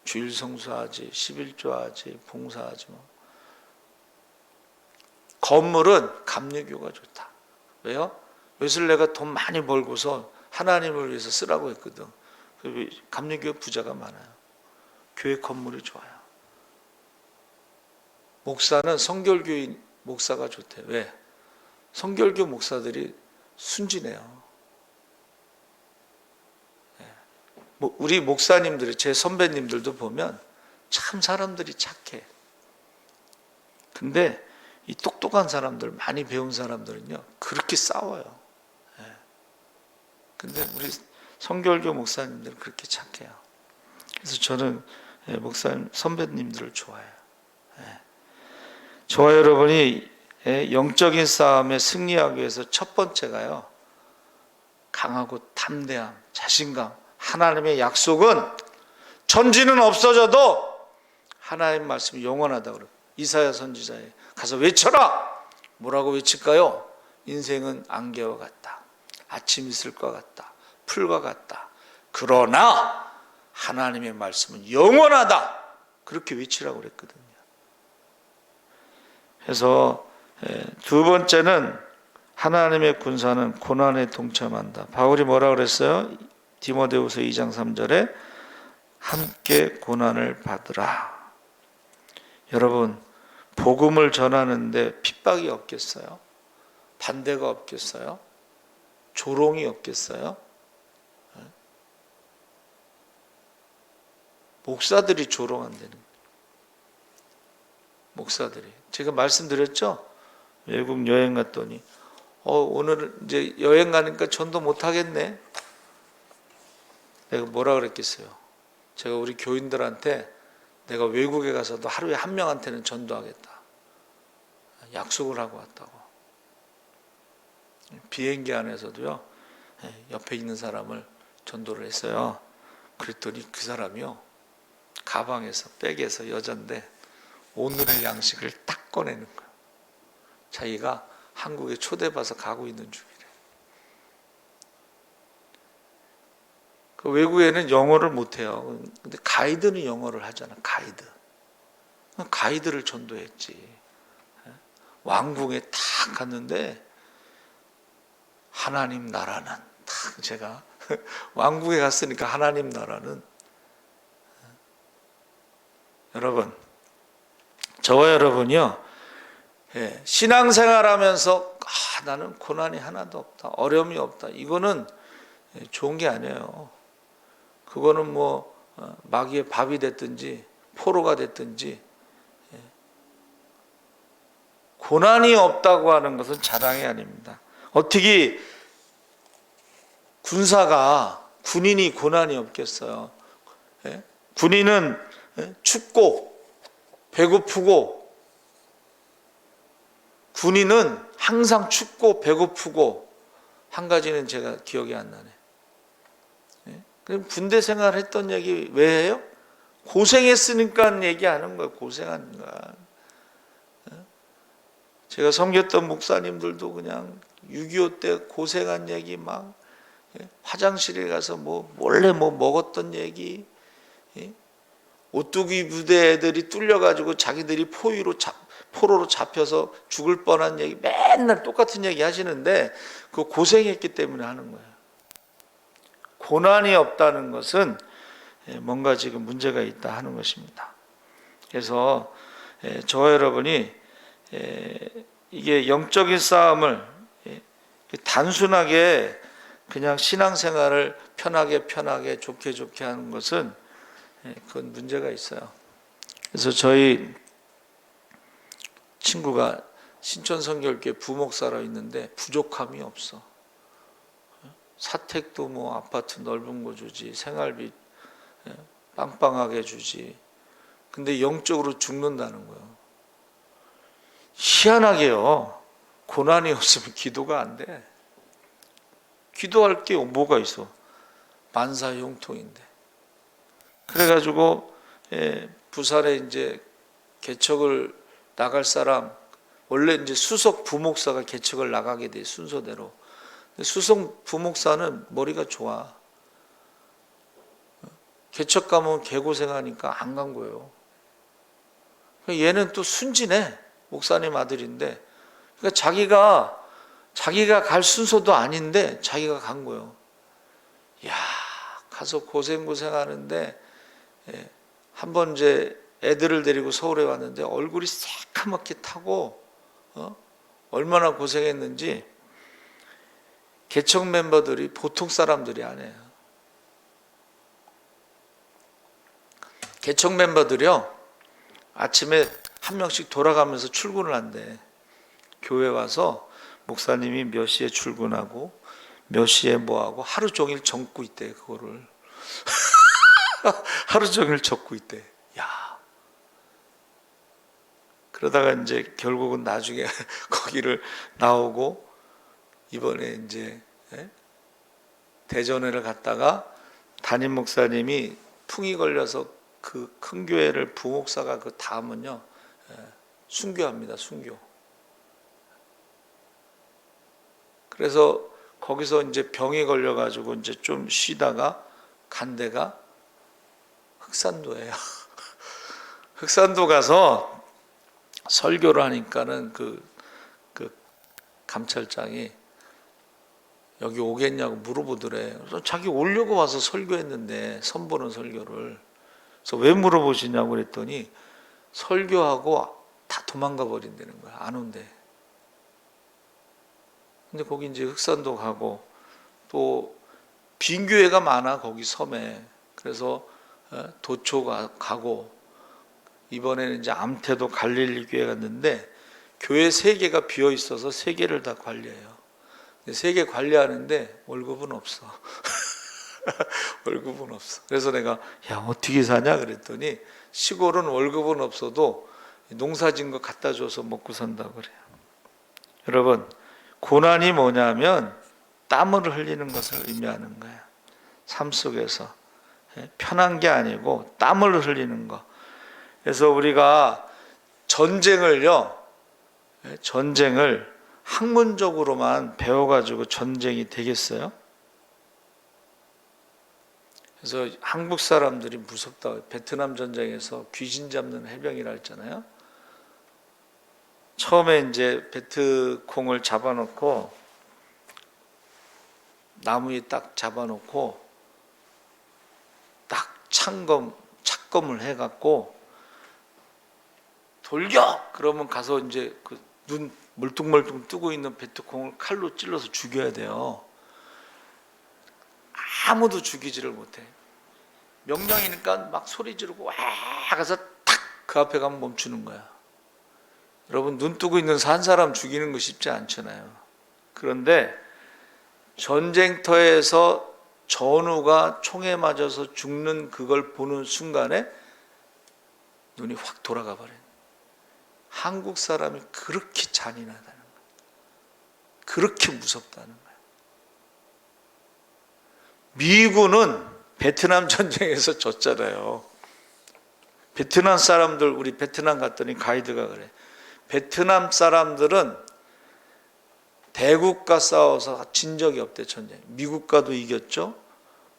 Speaker 1: 주일 성수하지, 11조하지, 봉사하지 건물은 감리교가 좋다. 왜요? 요새 내가 돈 많이 벌고서 하나님을 위해서 쓰라고 했거든. 감리교 부자가 많아요. 교회 건물이 좋아요. 목사는 성결교인 목사가 좋대. 왜? 성결교 목사들이 순진해요. 우리 목사님들이, 제 선배님들도 보면 참 사람들이 착해. 근데 이 똑똑한 사람들, 많이 배운 사람들은요 그렇게 싸워요. 근데 우리 성결교 목사님들은 그렇게 착해요. 그래서 저는 목사님 선배님들을 좋아해요. 저와 여러분이 영적인 싸움에 승리하기 위해서 첫 번째가요, 강하고 담대함, 자신감. 하나님의 약속은 천지는 없어져도 하나님 말씀이 영원하다고 그래요. 이사야 선지자에 가서 외쳐라. 뭐라고 외칠까요? 인생은 안개와 같다. 아침 있을 것 같다. 풀과 같다. 그러나 하나님의 말씀은 영원하다. 그렇게 외치라고 그랬거든요. 그래서 두 번째는 하나님의 군사는 고난에 동참한다. 바울이 뭐라고 그랬어요? 디모데후서 2장 3절에 함께 고난을 받으라. 여러분, 복음을 전하는데 핍박이 없겠어요? 반대가 없겠어요? 조롱이 없겠어요? 목사들이 조롱한다는 거예요. 목사들이. 제가 말씀드렸죠? 외국 여행 갔더니 오늘 이제 여행 가니까 전도 못 하겠네. 내가 뭐라 그랬겠어요? 제가 우리 교인들한테 내가 외국에 가서도 하루에 한 명한테는 전도하겠다. 약속을 하고 왔다고. 비행기 안에서도요, 옆에 있는 사람을 전도를 했어요. 그랬더니 그 사람이요, 가방에서, 백에서, 여잔데 오늘의 양식을 딱 꺼내는 거예요. 자기가 한국에 초대받아서 가고 있는 중이래. 그 외국에는 영어를 못해요. 근데 가이드는 영어를 하잖아. 가이드를 전도했지. 왕궁에 딱 갔는데 하나님 나라는, 딱 제가 왕궁에 갔으니까 하나님 나라는, 여러분, 저와 여러분이요, 신앙생활하면서 나는 고난이 하나도 없다, 어려움이 없다, 이거는 좋은 게 아니에요. 그거는 뭐 마귀의 밥이 됐든지 포로가 됐든지, 고난이 없다고 하는 것은 자랑이 아닙니다. 어떻게 군인이 고난이 없겠어요? 군인은 춥고 배고프고, 군인은 항상 춥고 배고프고, 한 가지는 제가 기억이 안 나네. 그럼 군대 생활했던 얘기 왜 해요? 고생했으니까 얘기하는 거예요. 고생한 거. 제가 섬겼던 목사님들도 그냥 6.25 때 고생한 얘기 막, 화장실에 가서 몰래 먹었던 얘기, 오뚜기 부대 애들이 뚫려가지고 자기들이 포로로 잡혀서 죽을 뻔한 얘기, 맨날 똑같은 얘기 하시는데 그 고생했기 때문에 하는 거예요. 고난이 없다는 것은 뭔가 지금 문제가 있다 하는 것입니다. 그래서 저와 여러분이 이게 영적인 싸움을 단순하게 그냥 신앙생활을 편하게 좋게 하는 것은 그건 문제가 있어요. 그래서 저희 친구가 신천성결교회 부목사로 있는데 부족함이 없어. 사택도 아파트 넓은 거 주지, 생활비 빵빵하게 주지. 근데 영적으로 죽는다는 거예요. 희한하게요, 고난이 없으면 기도가 안 돼. 기도할 게 뭐가 있어? 만사형통인데. 그래가지고 부산에 이제 개척을 나갈 사람, 원래 이제 수석 부목사가 개척을 나가게 돼, 순서대로. 수석 부목사는 머리가 좋아. 개척 가면 개고생하니까 안 간 거예요. 얘는 또 순진해. 목사님 아들인데, 그러니까 자기가 갈 순서도 아닌데 자기가 간 거예요. 야, 가서 고생하는데, 한번 이제 애들을 데리고 서울에 왔는데 얼굴이 새카맣게 타고, 얼마나 고생했는지. 개척 멤버들이 보통 사람들이 아니에요. 개척 멤버들이요, 아침에 한 명씩 돌아가면서 출근을 한대. 교회 와서 목사님이 몇 시에 출근하고 몇 시에 뭐하고 하루 종일 적고 있대. 그거를 하루 종일 적고 있대. 야, 그러다가 이제 결국은 나중에 거기를 나오고, 이번에 이제 대전회를 갔다가 담임 목사님이 풍이 걸려서 그 큰 교회를 부목사가 그 다음은요, 순교합니다. 순교. 그래서 거기서 이제 병에 걸려가지고 이제 좀 쉬다가 간 데가 흑산도예요. 흑산도 가서 설교를 하니까는 그 감찰장이 여기 오겠냐고 물어보더래. 그래서 자기 오려고 와서 설교했는데, 선보는 설교를. 그래서 왜 물어보시냐고 그랬더니 설교하고 다 도망가 버린다는 거야. 안 온대. 근데 거기 이제 흑산도 가고 또 빈 교회가 많아, 거기 섬에. 그래서 도초 가고, 이번에는 이제 암태도 갈릴리 교회 갔는데 교회 3개가 비어 있어서 3개를 다 관리해요. 3개 관리하는데 월급은 없어. 월급은 없어. 그래서 내가 야, 어떻게 사냐 그랬더니 시골은 월급은 없어도 농사진 거 갖다 줘서 먹고 산다고 그래요. 여러분, 고난이 뭐냐면 땀을 흘리는 것을 의미하는 거예요. 삶 속에서 편한 게 아니고 땀을 흘리는 거. 그래서 우리가 전쟁을 학문적으로만 배워가지고 전쟁이 되겠어요? 그래서 한국 사람들이 무섭다고, 베트남 전쟁에서 귀신 잡는 해병이라 했잖아요. 처음에 이제 베트콩을 잡아놓고 나무에 딱 잡아놓고 딱 착검을 해갖고 돌격! 그러면 가서 이제 그 눈 멀뚱멀뚱 뜨고 있는 베트콩을 칼로 찔러서 죽여야 돼요. 아무도 죽이지를 못해. 명령이니까 막 소리 지르고 와 가서 탁 그 앞에 가면 멈추는 거야. 여러분, 눈 뜨고 있는 산 사람 죽이는 거 쉽지 않잖아요. 그런데 전쟁터에서 전우가 총에 맞아서 죽는 그걸 보는 순간에 눈이 확 돌아가 버려요. 한국 사람이 그렇게 잔인하다는 거예요. 그렇게 무섭다는 거예요. 미군은 베트남 전쟁에서 졌잖아요. 베트남 사람들, 우리 베트남 갔더니 가이드가 그래. 베트남 사람들은 대국과 싸워서 진 적이 없대, 전쟁. 미국과도 이겼죠.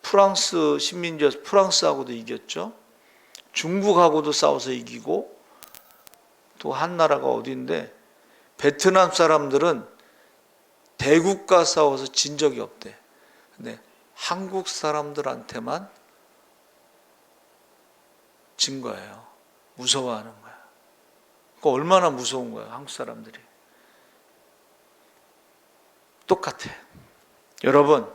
Speaker 1: 프랑스 식민지여서 프랑스하고도 이겼죠. 중국하고도 싸워서 이기고, 또 한 나라가 어디인데 베트남 사람들은 대국과 싸워서 진 적이 없대. 근데 한국 사람들한테만 진 거예요. 무서워하는 거야. 그러니까 얼마나 무서운 거야, 한국 사람들이. 똑같아. 여러분,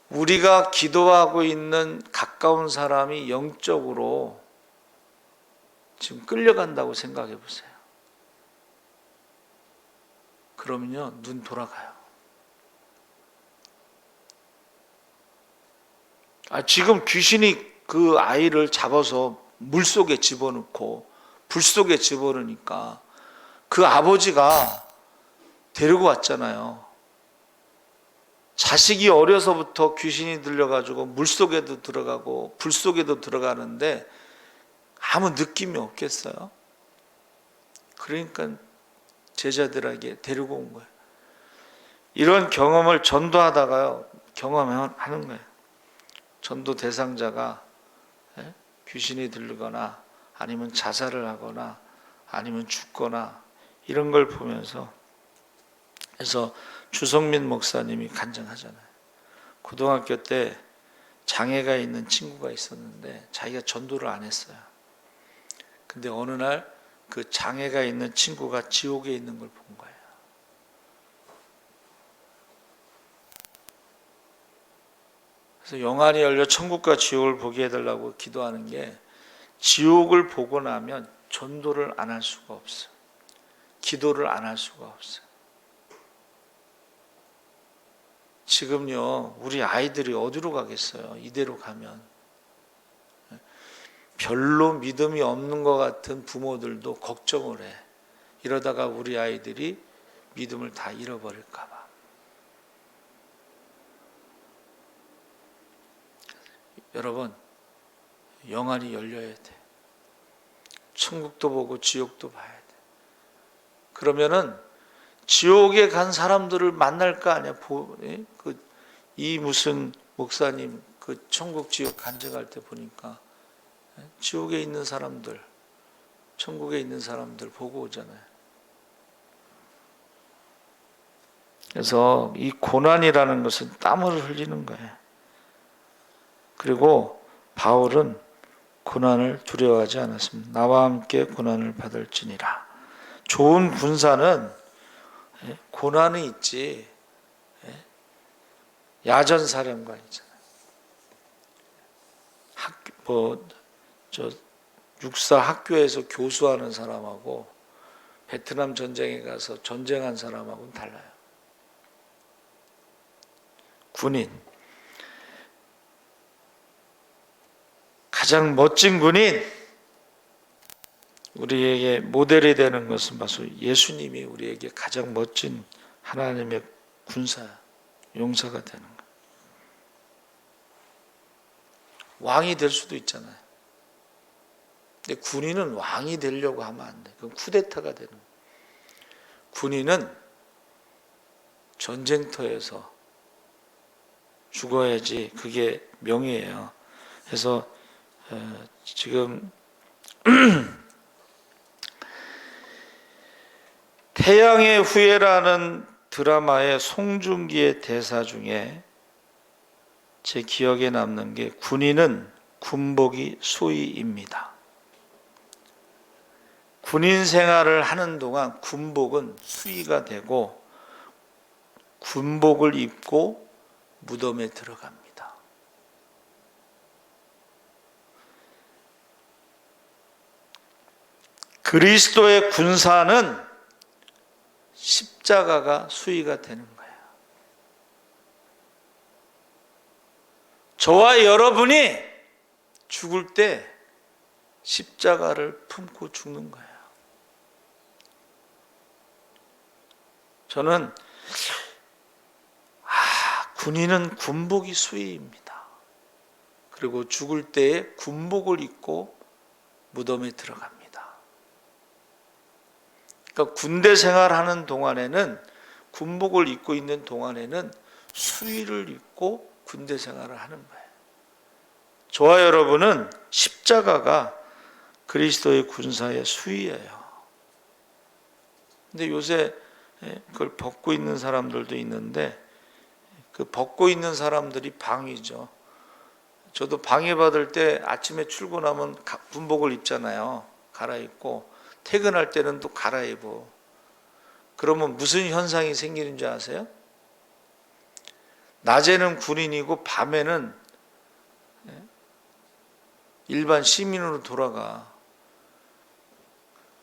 Speaker 1: 우리가 기도하고 있는 가까운 사람이 영적으로 지금 끌려간다고 생각해 보세요. 그러면요, 눈 돌아가요. 지금 귀신이 그 아이를 잡아서 물 속에 집어넣고 불 속에 집어넣으니까 그 아버지가 데리고 왔잖아요. 자식이 어려서부터 귀신이 들려가지고 물 속에도 들어가고 불 속에도 들어가는데 아무 느낌이 없겠어요? 그러니까 제자들에게 데리고 온 거예요. 이런 경험을 전도하다가요, 경험하는 거예요. 전도 대상자가 귀신이 들리거나 아니면 자살을 하거나 아니면 죽거나 이런 걸 보면서, 그래서 주성민 목사님이 간증하잖아요. 고등학교 때 장애가 있는 친구가 있었는데 자기가 전도를 안 했어요. 근데 어느 날 그 장애가 있는 친구가 지옥에 있는 걸 본 거예요. 그래서 영안이 열려 천국과 지옥을 보게 해달라고 기도하는 게, 지옥을 보고 나면 전도를 안 할 수가 없어요. 기도를 안 할 수가 없어요. 지금요, 우리 아이들이 어디로 가겠어요? 이대로 가면. 별로 믿음이 없는 것 같은 부모들도 걱정을 해. 이러다가 우리 아이들이 믿음을 다 잃어버릴까 봐. 여러분, 영안이 열려야 돼. 천국도 보고 지옥도 봐야 돼. 그러면은 지옥에 간 사람들을 만날 거 아니야. 이 무슨 목사님 그 천국 지옥 간증할 때 보니까 지옥에 있는 사람들, 천국에 있는 사람들 보고 오잖아요. 그래서 이 고난이라는 것은 땀을 흘리는 거예요. 그리고 바울은 고난을 두려워하지 않았습니다. 나와 함께 고난을 받을지니라. 좋은 군사는 고난이 있지 야전 사령관이잖아요. 육사 학교에서 교수하는 사람하고 베트남 전쟁에 가서 전쟁한 사람하고는 달라요. 군인 가장 멋진 군인, 우리에게 모델이 되는 것은 바로 예수님이 우리에게 가장 멋진 하나님의 군사, 용사가 되는 거예요. 왕이 될 수도 있잖아요. 근데 군인은 왕이 되려고 하면 안 돼. 그건 쿠데타가 되는 거예요. 군인은 전쟁터에서 죽어야지 그게 명예예요. 그래서 지금 태양의 후예라는 드라마의 송중기의 대사 중에 제 기억에 남는 게 군인은 군복이 수의입니다. 군인 생활을 하는 동안 군복은 수의가 되고 군복을 입고 무덤에 들어갑니다. 그리스도의 군사는 십자가가 수의가 되는 거예요. 저와 여러분이 죽을 때 십자가를 품고 죽는 거예요. 저는 군인은 군복이 수의입니다. 그리고 죽을 때에 군복을 입고 무덤에 들어갑니다. 그러니까 군대 생활하는 동안에는, 군복을 입고 있는 동안에는 수의를 입고 군대 생활을 하는 거예요. 저와 여러분은 십자가가 그리스도의 군사의 수의예요. 근데 요새 그걸 벗고 있는 사람들도 있는데, 그 벗고 있는 사람들이 방위죠. 저도 방위받을 때 아침에 출근하면 군복을 입잖아요. 갈아입고 퇴근할 때는 또 갈아입어. 그러면 무슨 현상이 생기는 줄 아세요? 낮에는 군인이고 밤에는 일반 시민으로 돌아가.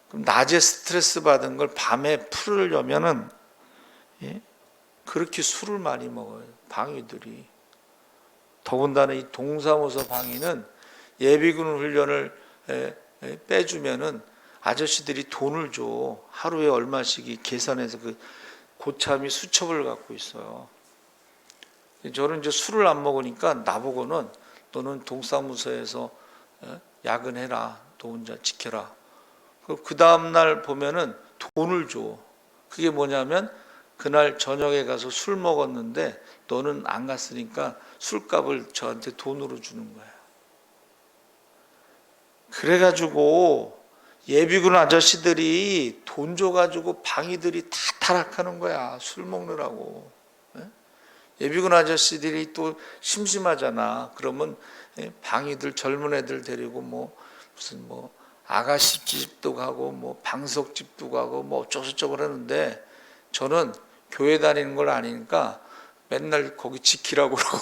Speaker 1: 그럼 낮에 스트레스 받은 걸 밤에 풀으려면은 그렇게 술을 많이 먹어요. 방위들이. 더군다나 이 동사무소 방위는 예비군 훈련을 빼주면은 아저씨들이 돈을 줘. 하루에 얼마씩 계산해서 그 고참이 수첩을 갖고 있어요. 저는 이제 술을 안 먹으니까 나보고는 너는 동사무소에서 야근해라. 너 혼자 지켜라. 그 다음날 보면은 돈을 줘. 그게 뭐냐면 그날 저녁에 가서 술 먹었는데 너는 안 갔으니까 술값을 저한테 돈으로 주는 거예요. 그래가지고 예비군 아저씨들이 돈 줘가지고 방위들이 다 타락하는 거야. 술 먹느라고. 예비군 아저씨들이 또 심심하잖아. 그러면 방위들 젊은 애들 데리고 무슨 아가씨 집도 가고 방석집도 가고 어쩌고저쩌고 하는데, 저는 교회 다니는 걸 아니까 맨날 거기 지키라고 그러고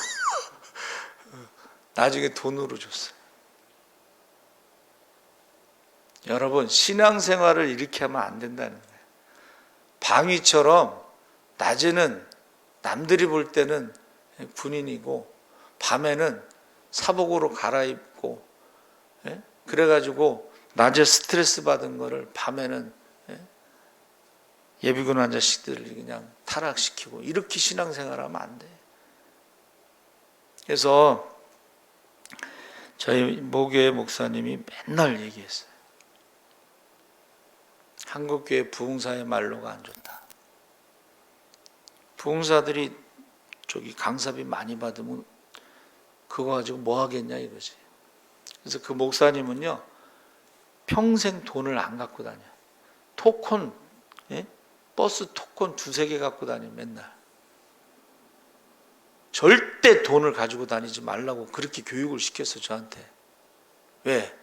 Speaker 1: 나중에 돈으로 줬어요. 여러분, 신앙생활을 이렇게 하면 안 된다는 거예요. 방위처럼 낮에는 남들이 볼 때는 군인이고 밤에는 사복으로 갈아입고, 그래가지고 낮에 스트레스 받은 거를 밤에는 예비군 아저씨들을 그냥 타락시키고, 이렇게 신앙생활하면 안 돼. 그래서 저희 모교회 목사님이 맨날 얘기했어요. 한국교회 부흥사의 말로가 안 좋다. 부흥사들이 강사비 많이 받으면 그거 가지고 뭐 하겠냐 이거지. 그래서 그 목사님은요, 평생 돈을 안 갖고 다녀. 토큰, 버스 토큰 2-3개 갖고 다녀 맨날. 절대 돈을 가지고 다니지 말라고 그렇게 교육을 시켰어, 저한테. 왜?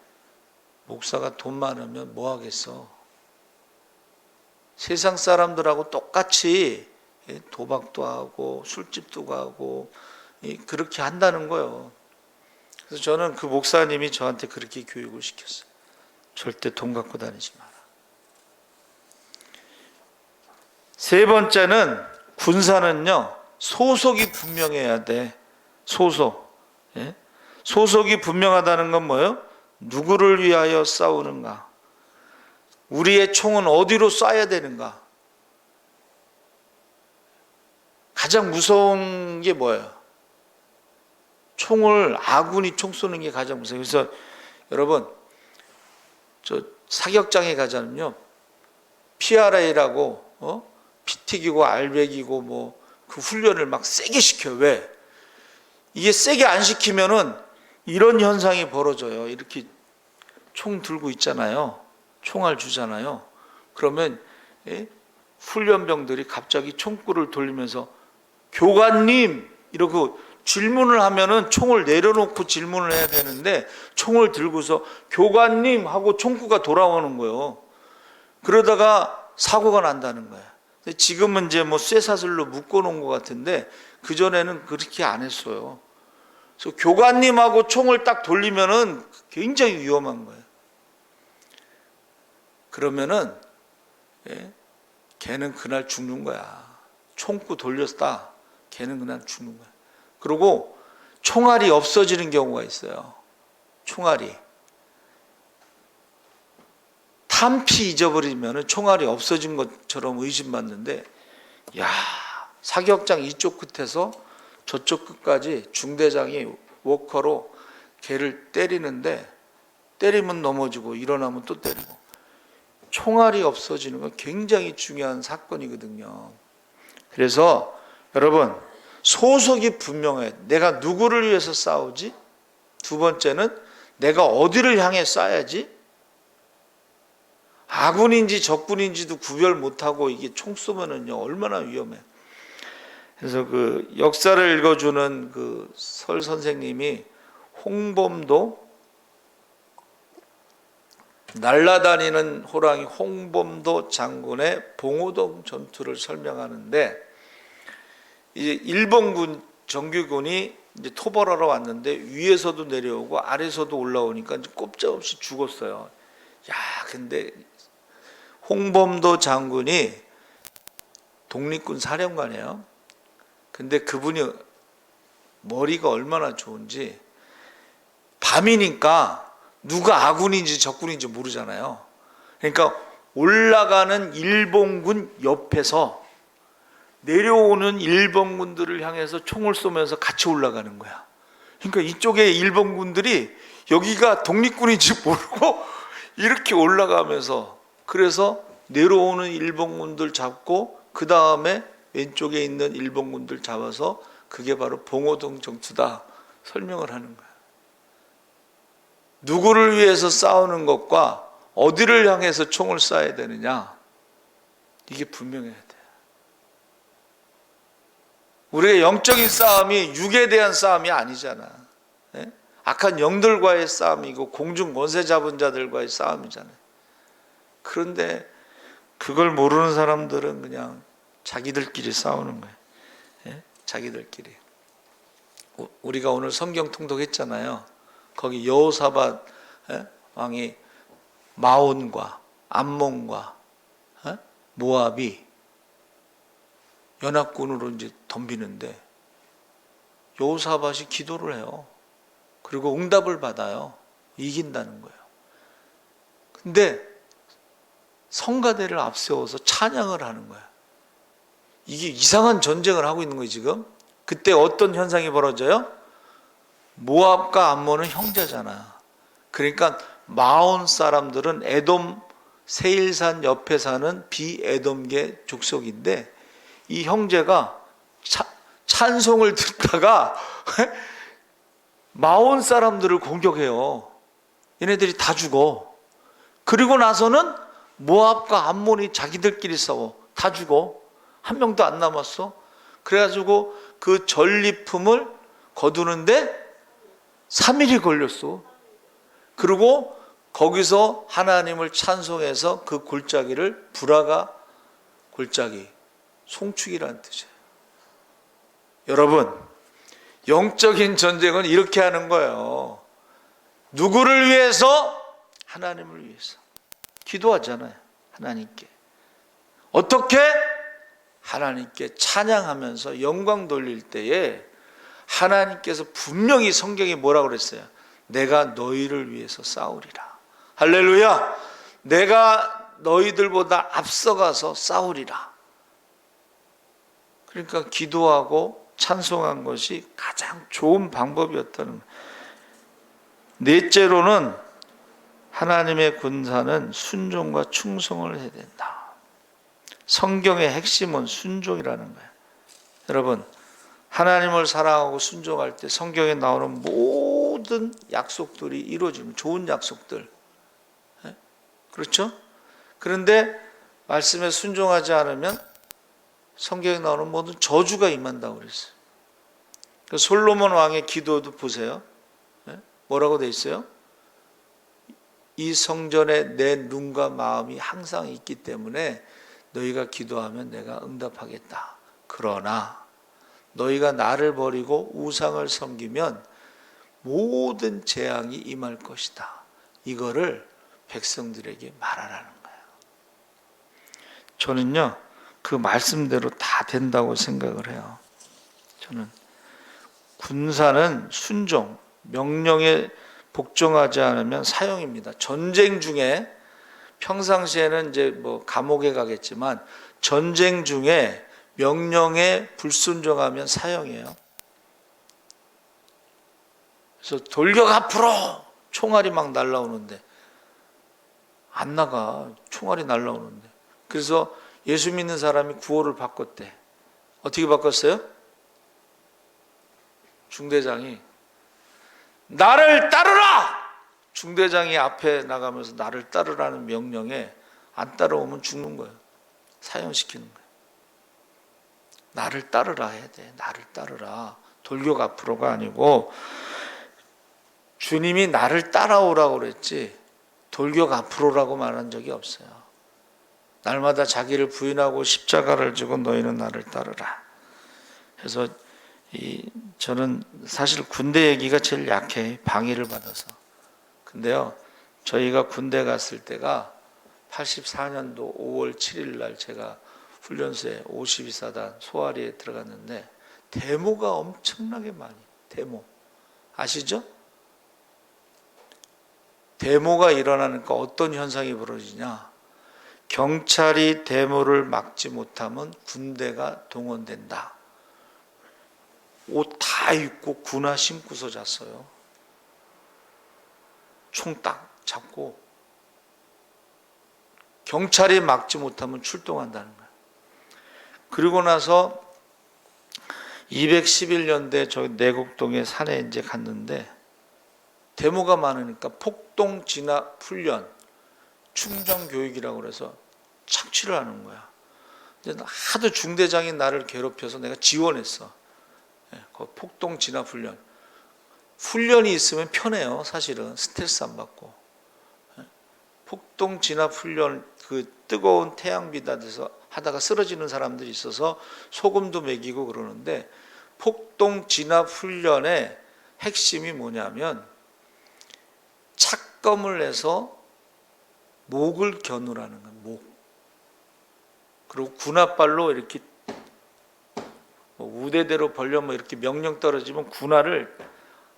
Speaker 1: 목사가 돈 많으면 뭐 하겠어? 세상 사람들하고 똑같이 도박도 하고 술집도 가고 그렇게 한다는 거예요. 그래서 저는 그 목사님이 저한테 그렇게 교육을 시켰어요. 절대 돈 갖고 다니지 마라. 세 번째는, 군사는요 소속이 분명해야 돼. 소속. 소속이 분명하다는 건 뭐예요? 누구를 위하여 싸우는가? 우리의 총은 어디로 쏴야 되는가? 가장 무서운 게 뭐예요? 총을, 아군이 총 쏘는 게 가장 무서워요. 그래서 여러분, 저 사격장에 가자면요, PRA라고 피 튀기고 알배기고 뭐 그 훈련을 막 세게 시켜요. 왜? 이게 세게 안 시키면은 이런 현상이 벌어져요. 이렇게 총 들고 있잖아요. 총알 주잖아요. 그러면 훈련병들이 갑자기 총구를 돌리면서 교관님 이러고 질문을 하면은 총을 내려놓고 질문을 해야 되는데 총을 들고서 교관님 하고 총구가 돌아오는 거예요. 그러다가 사고가 난다는 거예요. 지금은 이제 뭐 쇠사슬로 묶어놓은 것 같은데 그 전에는 그렇게 안 했어요. 그래서 교관님하고 총을 딱 돌리면은 굉장히 위험한 거예요. 그러면은 걔는 그날 죽는 거야. 총구 돌렸다. 걔는 그날 죽는 거야. 그리고 총알이 없어지는 경우가 있어요. 총알이. 탄피 잊어버리면 총알이 없어진 것처럼 의심받는데, 야, 사격장 이쪽 끝에서 저쪽 끝까지 중대장이 워커로 걔를 때리는데, 때리면 넘어지고 일어나면 또 때리고, 총알이 없어지는 건 굉장히 중요한 사건이거든요. 그래서 여러분, 소속이 분명해. 내가 누구를 위해서 싸우지? 두 번째는 내가 어디를 향해 쏴야지? 아군인지 적군인지도 구별 못하고 이게 총 쏘면은요 얼마나 위험해. 그래서 그 역사를 읽어주는 그 설 선생님이 홍범도, 날아다니는 호랑이 홍범도 장군의 봉오동 전투를 설명하는데, 이제 일본군 정규군이 이제 토벌하러 왔는데 위에서도 내려오고 아래서도 올라오니까 이제 꼼짝없이 죽었어요. 야, 근데 홍범도 장군이 독립군 사령관이에요. 근데 그분이 머리가 얼마나 좋은지, 밤이니까 누가 아군인지 적군인지 모르잖아요. 그러니까 올라가는 일본군 옆에서 내려오는 일본군들을 향해서 총을 쏘면서 같이 올라가는 거야. 그러니까 이쪽에 일본군들이 여기가 독립군인지 모르고 이렇게 올라가면서, 그래서 내려오는 일본군들 잡고 그 다음에 왼쪽에 있는 일본군들 잡아서, 그게 바로 봉오동 전투다 설명을 하는 거야. 누구를 위해서 싸우는 것과 어디를 향해서 총을 쏴야 되느냐, 이게 분명해야 돼. 우리의 영적인 싸움이 육에 대한 싸움이 아니잖아. 악한 영들과의 싸움이고 공중 권세 잡은 자들과의 싸움이잖아요. 그런데 그걸 모르는 사람들은 그냥 자기들끼리 싸우는 거예요. 자기들끼리. 우리가 오늘 성경 통독했잖아요. 거기 여호사밧 왕이 마온과 암몬과 모압이 연합군으로 이제 덤비는데 여호사밧이 기도를 해요. 그리고 응답을 받아요. 이긴다는 거예요. 근데 성가대를 앞세워서 찬양을 하는 거야. 이게 이상한 전쟁을 하고 있는 거예요, 지금. 그때 어떤 현상이 벌어져요? 모압과 암몬은 형제잖아. 그러니까 마온 사람들은 에돔 세일산 옆에 사는 비에돔계 족속인데, 이 형제가 찬송을 듣다가 마온 사람들을 공격해요. 얘네들이 다 죽어. 그리고 나서는 모압과 암몬이 자기들끼리 싸워. 다 죽어. 한 명도 안 남았어. 그래가지고 그 전리품을 거두는데 3일이 걸렸어. 그리고 거기서 하나님을 찬송해서 그 골짜기를 브라가 골짜기, 송축이라는 뜻이에요. 여러분, 영적인 전쟁은 이렇게 하는 거예요. 누구를 위해서? 하나님을 위해서. 기도하잖아요. 하나님께. 어떻게? 하나님께 찬양하면서 영광 돌릴 때에 하나님께서 분명히 성경에 뭐라고 그랬어요? 내가 너희를 위해서 싸우리라. 할렐루야. 내가 너희들보다 앞서가서 싸우리라. 그러니까 기도하고 찬송한 것이 가장 좋은 방법이었다는 거예요. 넷째로는 하나님의 군사는 순종과 충성을 해야 된다. 성경의 핵심은 순종이라는 거예요. 여러분, 하나님을 사랑하고 순종할 때 성경에 나오는 모든 약속들이 이루어지는 좋은 약속들, 그렇죠? 그런데 말씀에 순종하지 않으면 성경에 나오는 모든 저주가 임한다고 그랬어요. 솔로몬 왕의 기도도 보세요. 뭐라고 돼 있어요? 이 성전에 내 눈과 마음이 항상 있기 때문에 너희가 기도하면 내가 응답하겠다. 그러나 너희가 나를 버리고 우상을 섬기면 모든 재앙이 임할 것이다. 이거를 백성들에게 말하라는 거예요. 저는요, 그 말씀대로 다 된다고 생각을 해요. 저는 군사는 순종, 명령에 복종하지 않으면 사형입니다. 전쟁 중에 평상시에는 이제 뭐 감옥에 가겠지만 전쟁 중에 명령에 불순종하면 사형이에요. 그래서 돌격 앞으로 총알이 막 날라오는데 안 나가. 총알이 날라오는데. 그래서 예수 믿는 사람이 구호를 바꿨대. 어떻게 바꿨어요? 중대장이 나를 따르라! 중대장이 앞에 나가면서 나를 따르라는 명령에 안 따라오면 죽는 거예요. 사형시키는 거예요. 나를 따르라 해야 돼. 나를 따르라. 돌격 앞으로가 아니고 주님이 나를 따라오라고 그랬지 돌격 앞으로라고 말한 적이 없어요. 날마다 자기를 부인하고 십자가를 지고 너희는 나를 따르라. 그래서 저는 사실 군대 얘기가 제일 약해. 방해를 받아서. 근데요, 저희가 군대 갔을 때가 84년도 5월 7일 날 제가 훈련소에 52사단 소아리에 들어갔는데 데모가 엄청나게 많이, 데모 아시죠? 데모가 일어나니까 어떤 현상이 벌어지냐? 경찰이 데모를 막지 못하면 군대가 동원된다. 옷 다 입고 군화 신고서 잤어요. 총 딱 잡고 경찰이 막지 못하면 출동한다는 거예요. 그리고 나서 211년대 저기 내곡동의 산에 이제 갔는데 데모가 많으니까 폭동 진압 훈련 충정 교육이라고 그래서 착취를 하는 거야. 하도 중대장이 나를 괴롭혀서 내가 지원했어. 폭동 진압 훈련. 훈련이 있으면 편해요. 사실은 스트레스 안 받고. 폭동 진압 훈련 그 뜨거운 태양 비단에서 하다가 쓰러지는 사람들이 있어서 소금도 먹이고 그러는데 폭동 진압 훈련의 핵심이 뭐냐면 착검을 해서 목을 겨누라는 거예요. 목. 그리고 군화발로 이렇게 우대대로 벌려 이렇게 명령 떨어지면 군화를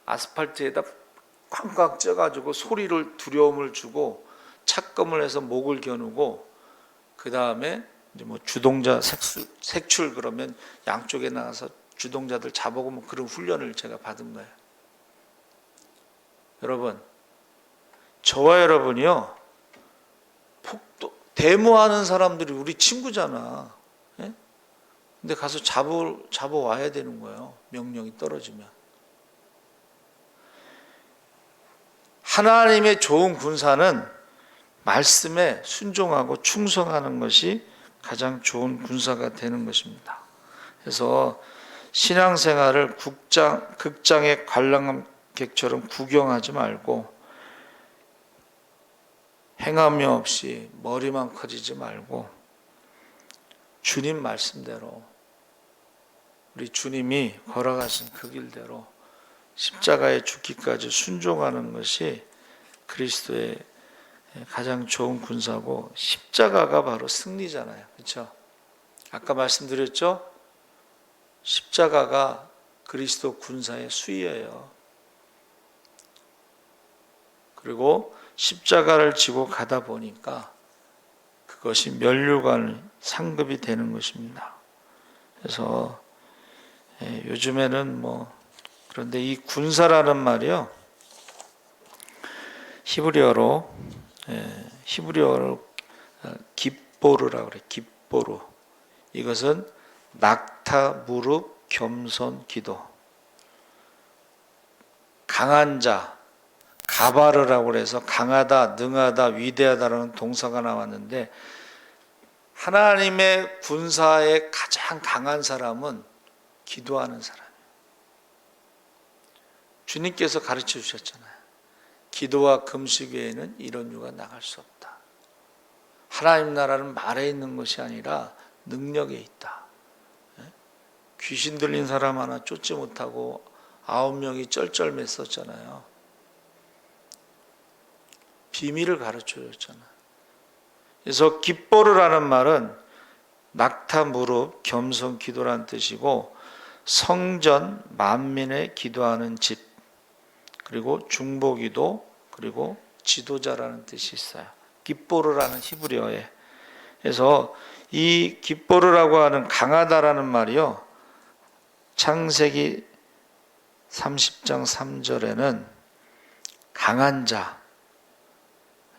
Speaker 1: 아스팔트에다 꽉꽉 쪄가지고 소리를 두려움을 주고 착검을 해서 목을 겨누고 그 다음에 이제 뭐 주동자 색출 그러면 양쪽에 나가서 주동자들 잡아오고 뭐 그런 훈련을 제가 받은 거예요. 여러분, 저와 여러분이요 데모하는 사람들이 우리 친구잖아. 예? 근데 가서 잡아와야 되는 거예요. 명령이 떨어지면. 하나님의 좋은 군사는 말씀에 순종하고 충성하는 것이 가장 좋은 군사가 되는 것입니다. 그래서 신앙생활을 극장의 관람객처럼 구경하지 말고 행함이 없이 머리만 커지지 말고 주님 말씀대로 우리 주님이 걸어가신 그 길대로 십자가에 죽기까지 순종하는 것이 그리스도의 가장 좋은 군사고 십자가가 바로 승리잖아요. 그렇죠? 아까 말씀드렸죠? 십자가가 그리스도 군사의 수위예요. 그리고 십자가를 지고 가다 보니까 그것이 면류관 상급이 되는 것입니다. 그래서 요즘에는 그런데 이 군사라는 말이요, 히브리어로 깁보르라고 그래. 깁보르. 이것은 낙타, 무릎, 겸손, 기도. 강한 자, 가바르라고 그래서 강하다, 능하다, 위대하다라는 동사가 나왔는데, 하나님의 군사의 가장 강한 사람은 기도하는 사람이에요. 주님께서 가르쳐 주셨잖아요. 기도와 금식 외에는 이런 유가 나갈 수 없다. 하나님 나라는 말에 있는 것이 아니라 능력에 있다. 귀신 들린 사람 하나 쫓지 못하고 9명이 쩔쩔맸었잖아요. 비밀을 가르쳐 줬잖아요. 그래서 깁보르라는 말은 낙타, 무릎, 겸손, 기도라는 뜻이고, 성전 만민의 기도하는 집, 그리고 중보기도, 그리고 지도자라는 뜻이 있어요. 깁보르라는 히브리어에. 그래서 이 깁보르라고 하는 강하다라는 말이요, 창세기 30장 3절에는 강한 자,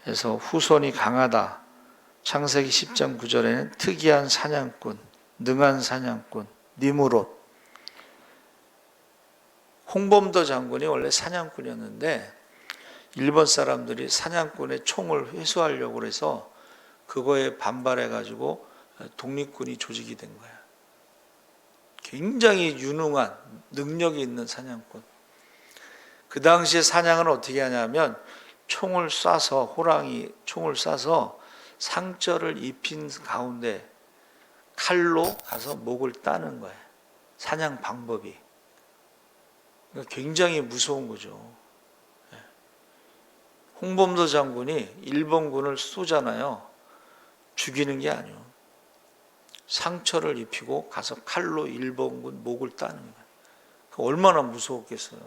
Speaker 1: 그래서 후손이 강하다. 창세기 10장 9절에는 특이한 사냥꾼, 능한 사냥꾼, 니므롯. 홍범도 장군이 원래 사냥꾼이었는데 일본 사람들이 사냥꾼의 총을 회수하려고 해서 그거에 반발해가지고 독립군이 조직이 된 거예요. 굉장히 유능한 능력이 있는 사냥꾼. 그 당시에 사냥은 어떻게 하냐면 총을 쏴서, 호랑이 총을 쏴서 상처를 입힌 가운데 칼로 가서 목을 따는 거예요. 사냥 방법이. 그러니까 굉장히 무서운 거죠. 홍범도 장군이 일본군을 쏘잖아요. 죽이는 게 아니에요. 상처를 입히고 가서 칼로 일본군 목을 따는 거예요. 얼마나 무서웠겠어요.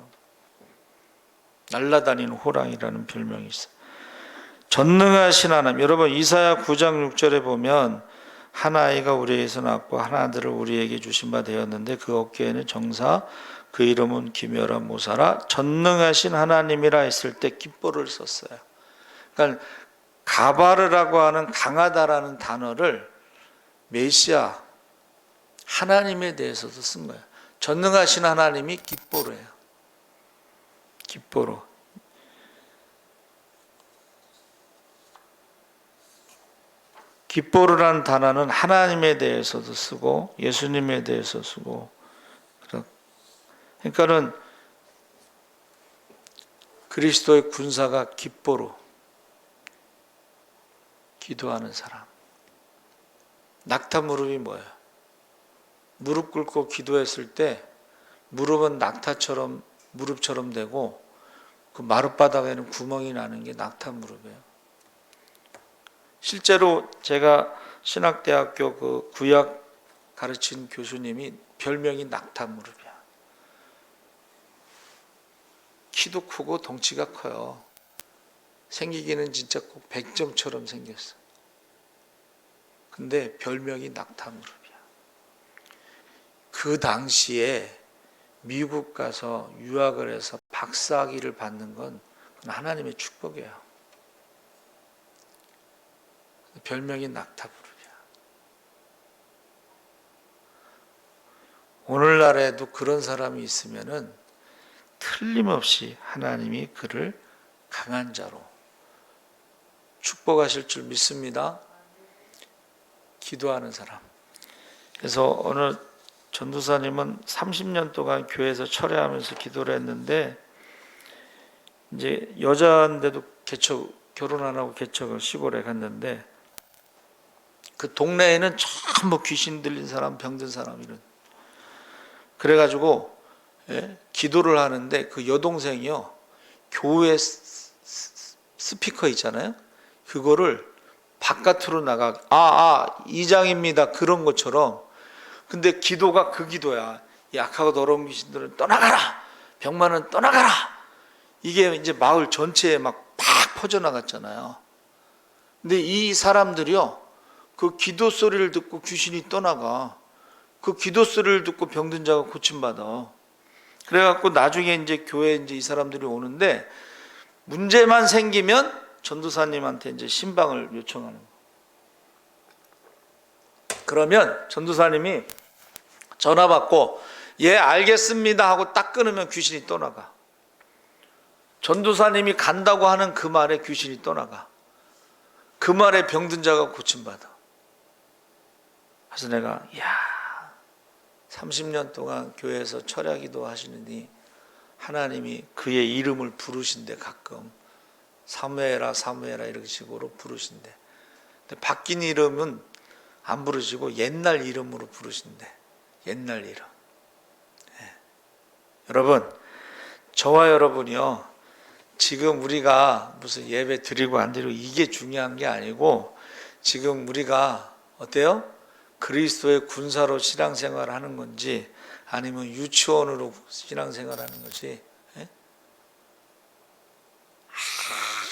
Speaker 1: 날아다니는 호랑이라는 별명이 있어요. 전능하신 하나님, 여러분 이사야 9장 6절에 보면 한 아이가 우리에게서 낳고 한 아들을 우리에게 주신 바 되었는데 그 어깨에는 정사, 그 이름은 기묘라 모사라. 전능하신 하나님이라 했을 때 깁보를 썼어요. 그러니까 가바르라고 하는 강하다라는 단어를 메시아 하나님에 대해서도 쓴 거예요. 전능하신 하나님이 깁보르예요. 깁보르. 깁보르라는 단어는 하나님에 대해서도 쓰고 예수님에 대해서 쓰고, 그러니까는 그리스도의 군사가 깁보르, 기도하는 사람. 낙타 무릎이 뭐예요? 무릎 꿇고 기도했을 때 무릎은 낙타처럼 무릎처럼 되고 그 마룻바닥에는 구멍이 나는 게 낙타 무릎이에요. 실제로 제가 신학대학교 그 구약 가르친 교수님이 별명이 낙타 무릎이야. 키도 크고 덩치가 커요. 생기기는 진짜 꼭 백점처럼 생겼어. 근데 별명이 낙타 무릎이야. 그 당시에 미국 가서 유학을 해서 박사학위를 받는 건 그건 하나님의 축복이에요. 별명이 낙타 무릎이야. 오늘날에도 그런 사람이 있으면은 틀림없이 하나님이 그를 강한 자로 축복하실 줄 믿습니다. 기도하는 사람. 그래서 어느 전도사님은 30년 동안 교회에서 철회하면서 기도를 했는데, 이제 여자인데도 결혼 안 하고 개척을 시골에 갔는데 그 동네에는 전부 귀신 들린 사람, 병든 사람 이런. 그래가지고 기도를 하는데 그 여동생이요, 교회 스피커 있잖아요. 그거를 바깥으로 이장입니다. 그런 것처럼. 근데 기도가 그 기도야. 약하고 더러운 귀신들은 떠나가라, 병만은 떠나가라. 이게 이제 마을 전체에 막 팍 퍼져나갔잖아요. 근데 이 사람들이요, 그 기도 소리를 듣고 귀신이 떠나가. 그 기도 소리를 듣고 병든 자가 고침받아. 그래갖고 나중에 이제 교회에 이제 이 사람들이 오는데, 문제만 생기면 전도사님한테 이제 신방을 요청하는 거예요. 그러면 전도사님이 전화 받고 예 알겠습니다 하고 딱 끊으면 귀신이 떠나가. 전도사님이 간다고 하는 그 말에 귀신이 떠나가. 그 말에 병든 자가 고침받아. 그래서 내가 30년 동안 교회에서 철야기도 하시느니 하나님이 그의 이름을 부르신대. 가끔 사무엘아 사무엘아 이런 식으로 부르신대. 근데 바뀐 이름은 안 부르시고 옛날 이름으로 부르신대. 옛날 이름. 여러분, 저와 여러분이요, 지금 우리가 무슨 예배 드리고 안 드리고 이게 중요한 게 아니고, 지금 우리가 어때요? 그리스도의 군사로 신앙생활을 하는 건지 아니면 유치원으로 신앙생활을 하는 건지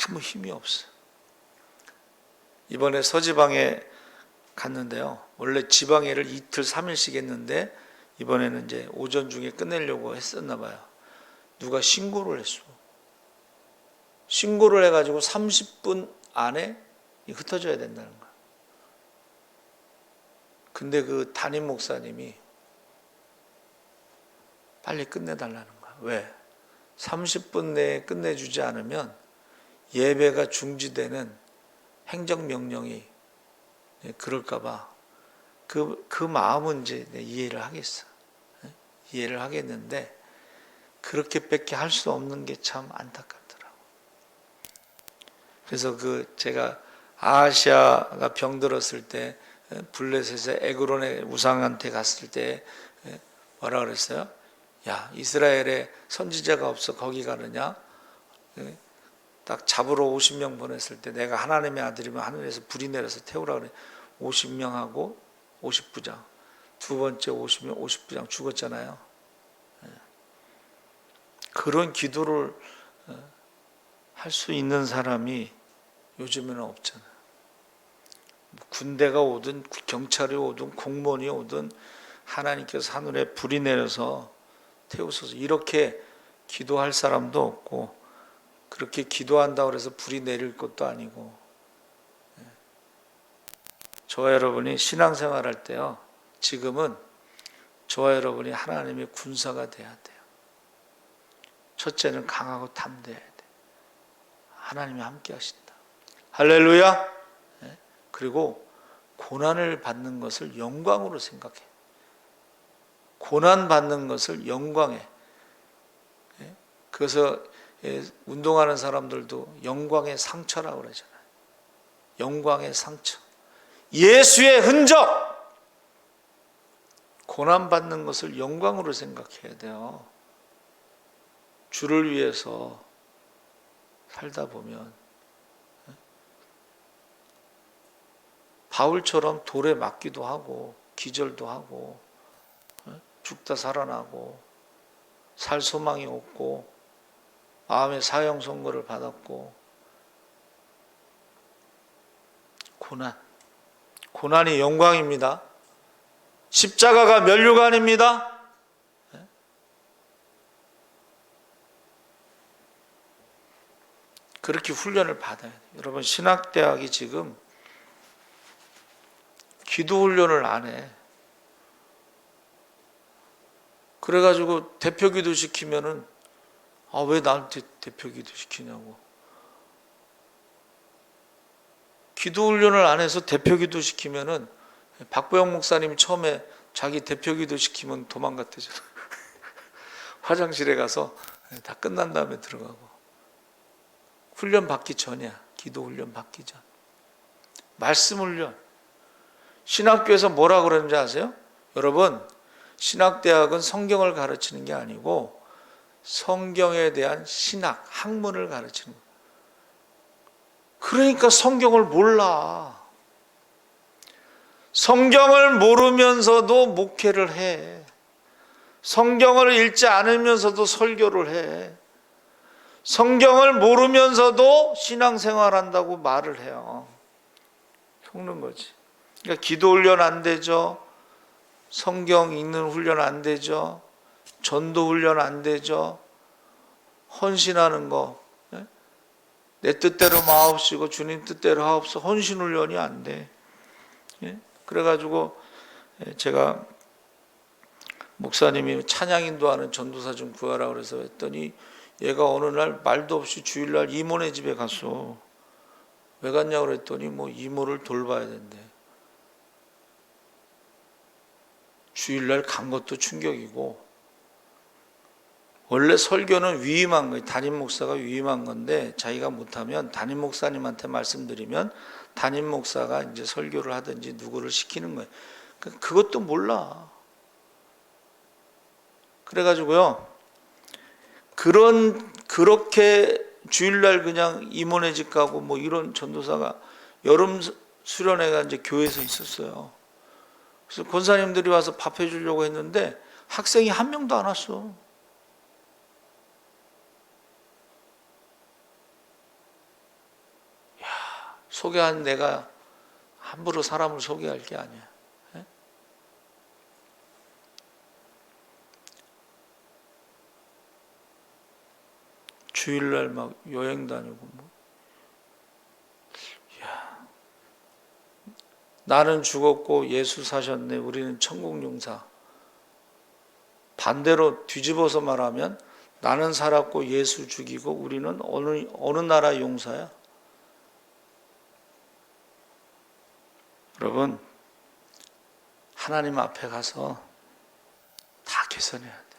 Speaker 1: 아무 힘이 없어요. 이번에 서지방에 갔는데요, 원래 지방회를 이틀 3일씩 했는데 이번에는 이제 오전 중에 끝내려고 했었나 봐요. 누가 신고를 했어. 신고를 해가지고 30분 안에 흩어져야 된다는 거야. 근데 그 담임 목사님이 빨리 끝내달라는 거야. 왜? 30분 내에 끝내주지 않으면 예배가 중지되는 행정명령이 그럴까봐 그 마음은 이제 이해를 하겠어. 이해를 하겠는데 그렇게밖에 할 수 없는 게 참 안타깝더라고. 그래서 제가 아하시아가 병들었을 때 블레셋의 에그론의 우상한테 갔을 때 뭐라 그랬어요? 야, 이스라엘에 선지자가 없어 거기 가느냐? 딱 잡으러 50명 보냈을 때 내가 하나님의 아들이면 하늘에서 불이 내려서 태우라 그래. 50명하고 50부장. 두 번째 50부장 죽었잖아요. 그런 기도를 할 수 있는 사람이 요즘에는 없잖아요. 군대가 오든 경찰이 오든 공무원이 오든 하나님께서 하늘에 불이 내려서 태우소서 이렇게 기도할 사람도 없고, 그렇게 기도한다고 해서 불이 내릴 것도 아니고. 저와 여러분이 신앙생활할 때요, 지금은 저와 여러분이 하나님의 군사가 돼야 돼요. 첫째는 강하고 담대해야 돼. 하나님이 함께 하신다. 할렐루야. 그리고 고난을 받는 것을 영광으로 생각해. 고난 받는 것을 영광에. 그래서 운동하는 사람들도 영광의 상처라고 그러잖아요. 영광의 상처. 예수의 흔적. 고난 받는 것을 영광으로 생각해야 돼요. 주를 위해서 살다 보면 바울처럼 돌에 맞기도 하고 기절도 하고 죽다 살아나고 살 소망이 없고 마음의 사형 선고를 받았고, 고난이 영광입니다. 십자가가 면류관입니다. 그렇게 훈련을 받아야 돼요. 여러분, 신학대학이 지금 기도 훈련을 안 해. 그래가지고 대표 기도 시키면은 왜 나한테 대표 기도 시키냐고. 기도 훈련을 안 해서 대표 기도 시키면은 박보영 목사님이 처음에 자기 대표 기도 시키면 도망갔대잖아. 화장실에 가서 다 끝난 다음에 들어가고. 훈련 받기 전이야. 기도 훈련 받기 전. 말씀 훈련. 신학교에서 뭐라 그러는지 아세요? 여러분, 신학대학은 성경을 가르치는 게 아니고 성경에 대한 신학, 학문을 가르치는 거예요. 그러니까 성경을 몰라. 성경을 모르면서도 목회를 해. 성경을 읽지 않으면서도 설교를 해. 성경을 모르면서도 신앙생활한다고 말을 해요. 속는 거지. 그러니까 기도 훈련 안 되죠. 성경 읽는 훈련 안 되죠. 전도 훈련 안 되죠. 헌신하는 거. 내 뜻대로 마옵시고 주님 뜻대로 하옵소. 헌신 훈련이 안 돼. 그래가지고 제가 목사님이 찬양 인도하는 전도사 좀 구하라 그래서 했더니 얘가 어느 날 말도 없이 주일날 이모네 집에 갔어. 왜 갔냐고 그랬더니 뭐 이모를 돌봐야 된대. 주일날 간 것도 충격이고, 원래 설교는 위임한 거예요. 담임 목사가 위임한 건데 자기가 못하면 담임 목사님한테 말씀드리면 담임 목사가 이제 설교를 하든지 누구를 시키는 거예요. 그것도 몰라. 그래가지고요, 그렇게 주일날 그냥 이모네 집 가고 뭐 이런 전도사가 여름 수련회가 이제 교회에서 있었어요. 그래서 권사님들이 와서 밥 해주려고 했는데 학생이 한 명도 안 왔어. 소개한 내가 함부로 사람을 소개할 게 아니야. 주일날 막 여행 다니고 뭐. 야, 나는 죽었고 예수 사셨네. 우리는 천국 용사. 반대로 뒤집어서 말하면 나는 살았고 예수 죽이고 우리는 어느 나라 용사야? 여러분, 하나님 앞에 가서 다 개선해야 돼요.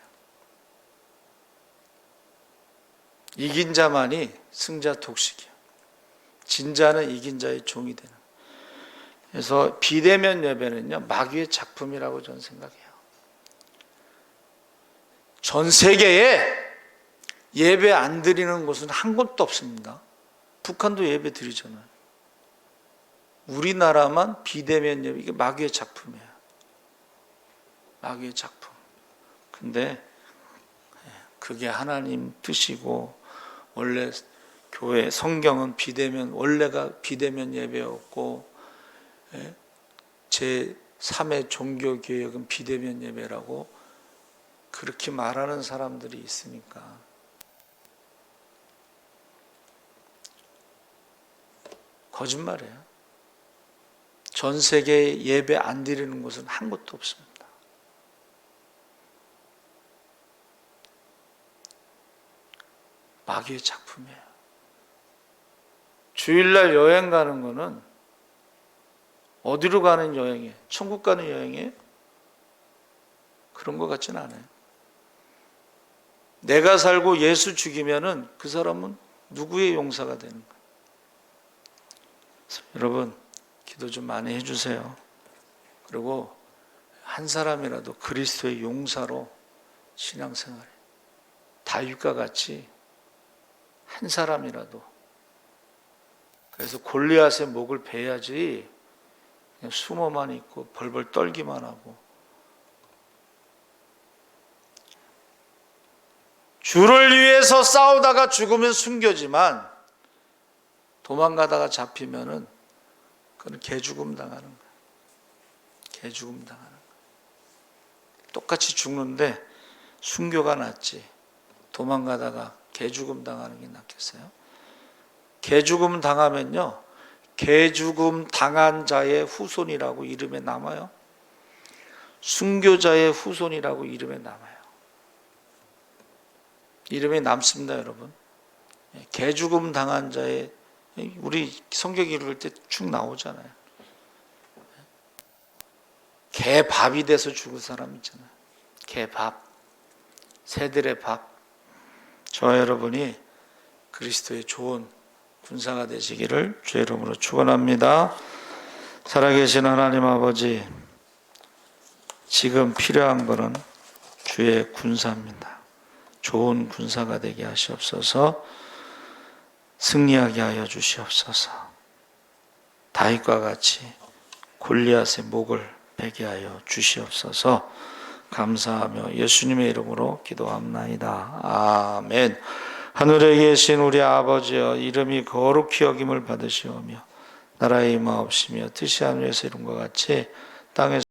Speaker 1: 이긴 자만이 승자 독식이야. 진자는 이긴 자의 종이 되는. 그래서 비대면 예배는요, 마귀의 작품이라고 저는 생각해요. 전 세계에 예배 안 드리는 곳은 한 곳도 없습니다. 북한도 예배 드리잖아요. 우리나라만 비대면 예배, 이게 마귀의 작품이에요. 마귀의 작품. 근데 그게 하나님 뜻이고, 원래 교회 성경은 원래가 비대면 예배였고, 제 3의 종교개혁은 비대면 예배라고 그렇게 말하는 사람들이 있으니까 거짓말이에요. 전 세계에 예배 안 드리는 곳은 한 곳도 없습니다. 마귀의 작품이에요. 주일날 여행 가는 거는 어디로 가는 여행이에요? 천국 가는 여행이에요? 그런 것 같지는 않아요. 내가 살고 예수 죽이면은 그 사람은 누구의 용사가 되는 거예요? 여러분, 기도 좀 많이 해주세요. 그리고 한 사람이라도 그리스도의 용사로 신앙생활해. 다윗과 같이 한 사람이라도. 그래서 골리앗의 목을 베야지 그냥 숨어만 있고 벌벌 떨기만 하고. 주를 위해서 싸우다가 죽으면 숨겨지만 도망가다가 잡히면은 그건 개죽음 당하는 거야. 개죽음 당하는 거야. 똑같이 죽는데 순교가 낫지 도망가다가 개죽음 당하는 게 낫겠어요? 개죽음 당하면요, 개죽음 당한 자의 후손이라고 이름에 남아요. 순교자의 후손이라고 이름에 남아요. 이름에 남습니다, 여러분. 개죽음 당한 자의, 우리 성경 읽을 때 쭉 나오잖아요. 개밥이 돼서 죽은 사람 있잖아요. 개밥, 새들의 밥. 저와 여러분이 그리스도의 좋은 군사가 되시기를 주의 이름으로 축원합니다. 살아계신 하나님 아버지, 지금 필요한 것은 주의 군사입니다. 좋은 군사가 되게 하시옵소서. 승리하게 하여 주시옵소서. 다윗과 같이 골리앗의 목을 베게 하여 주시옵소서. 감사하며 예수님의 이름으로 기도합나이다. 아멘. 하늘에 계신 우리 아버지여, 이름이 거룩히 여김을 받으시오며 나라의 임하옵시며 뜻이 하늘에서 이룬 것 같이 땅에서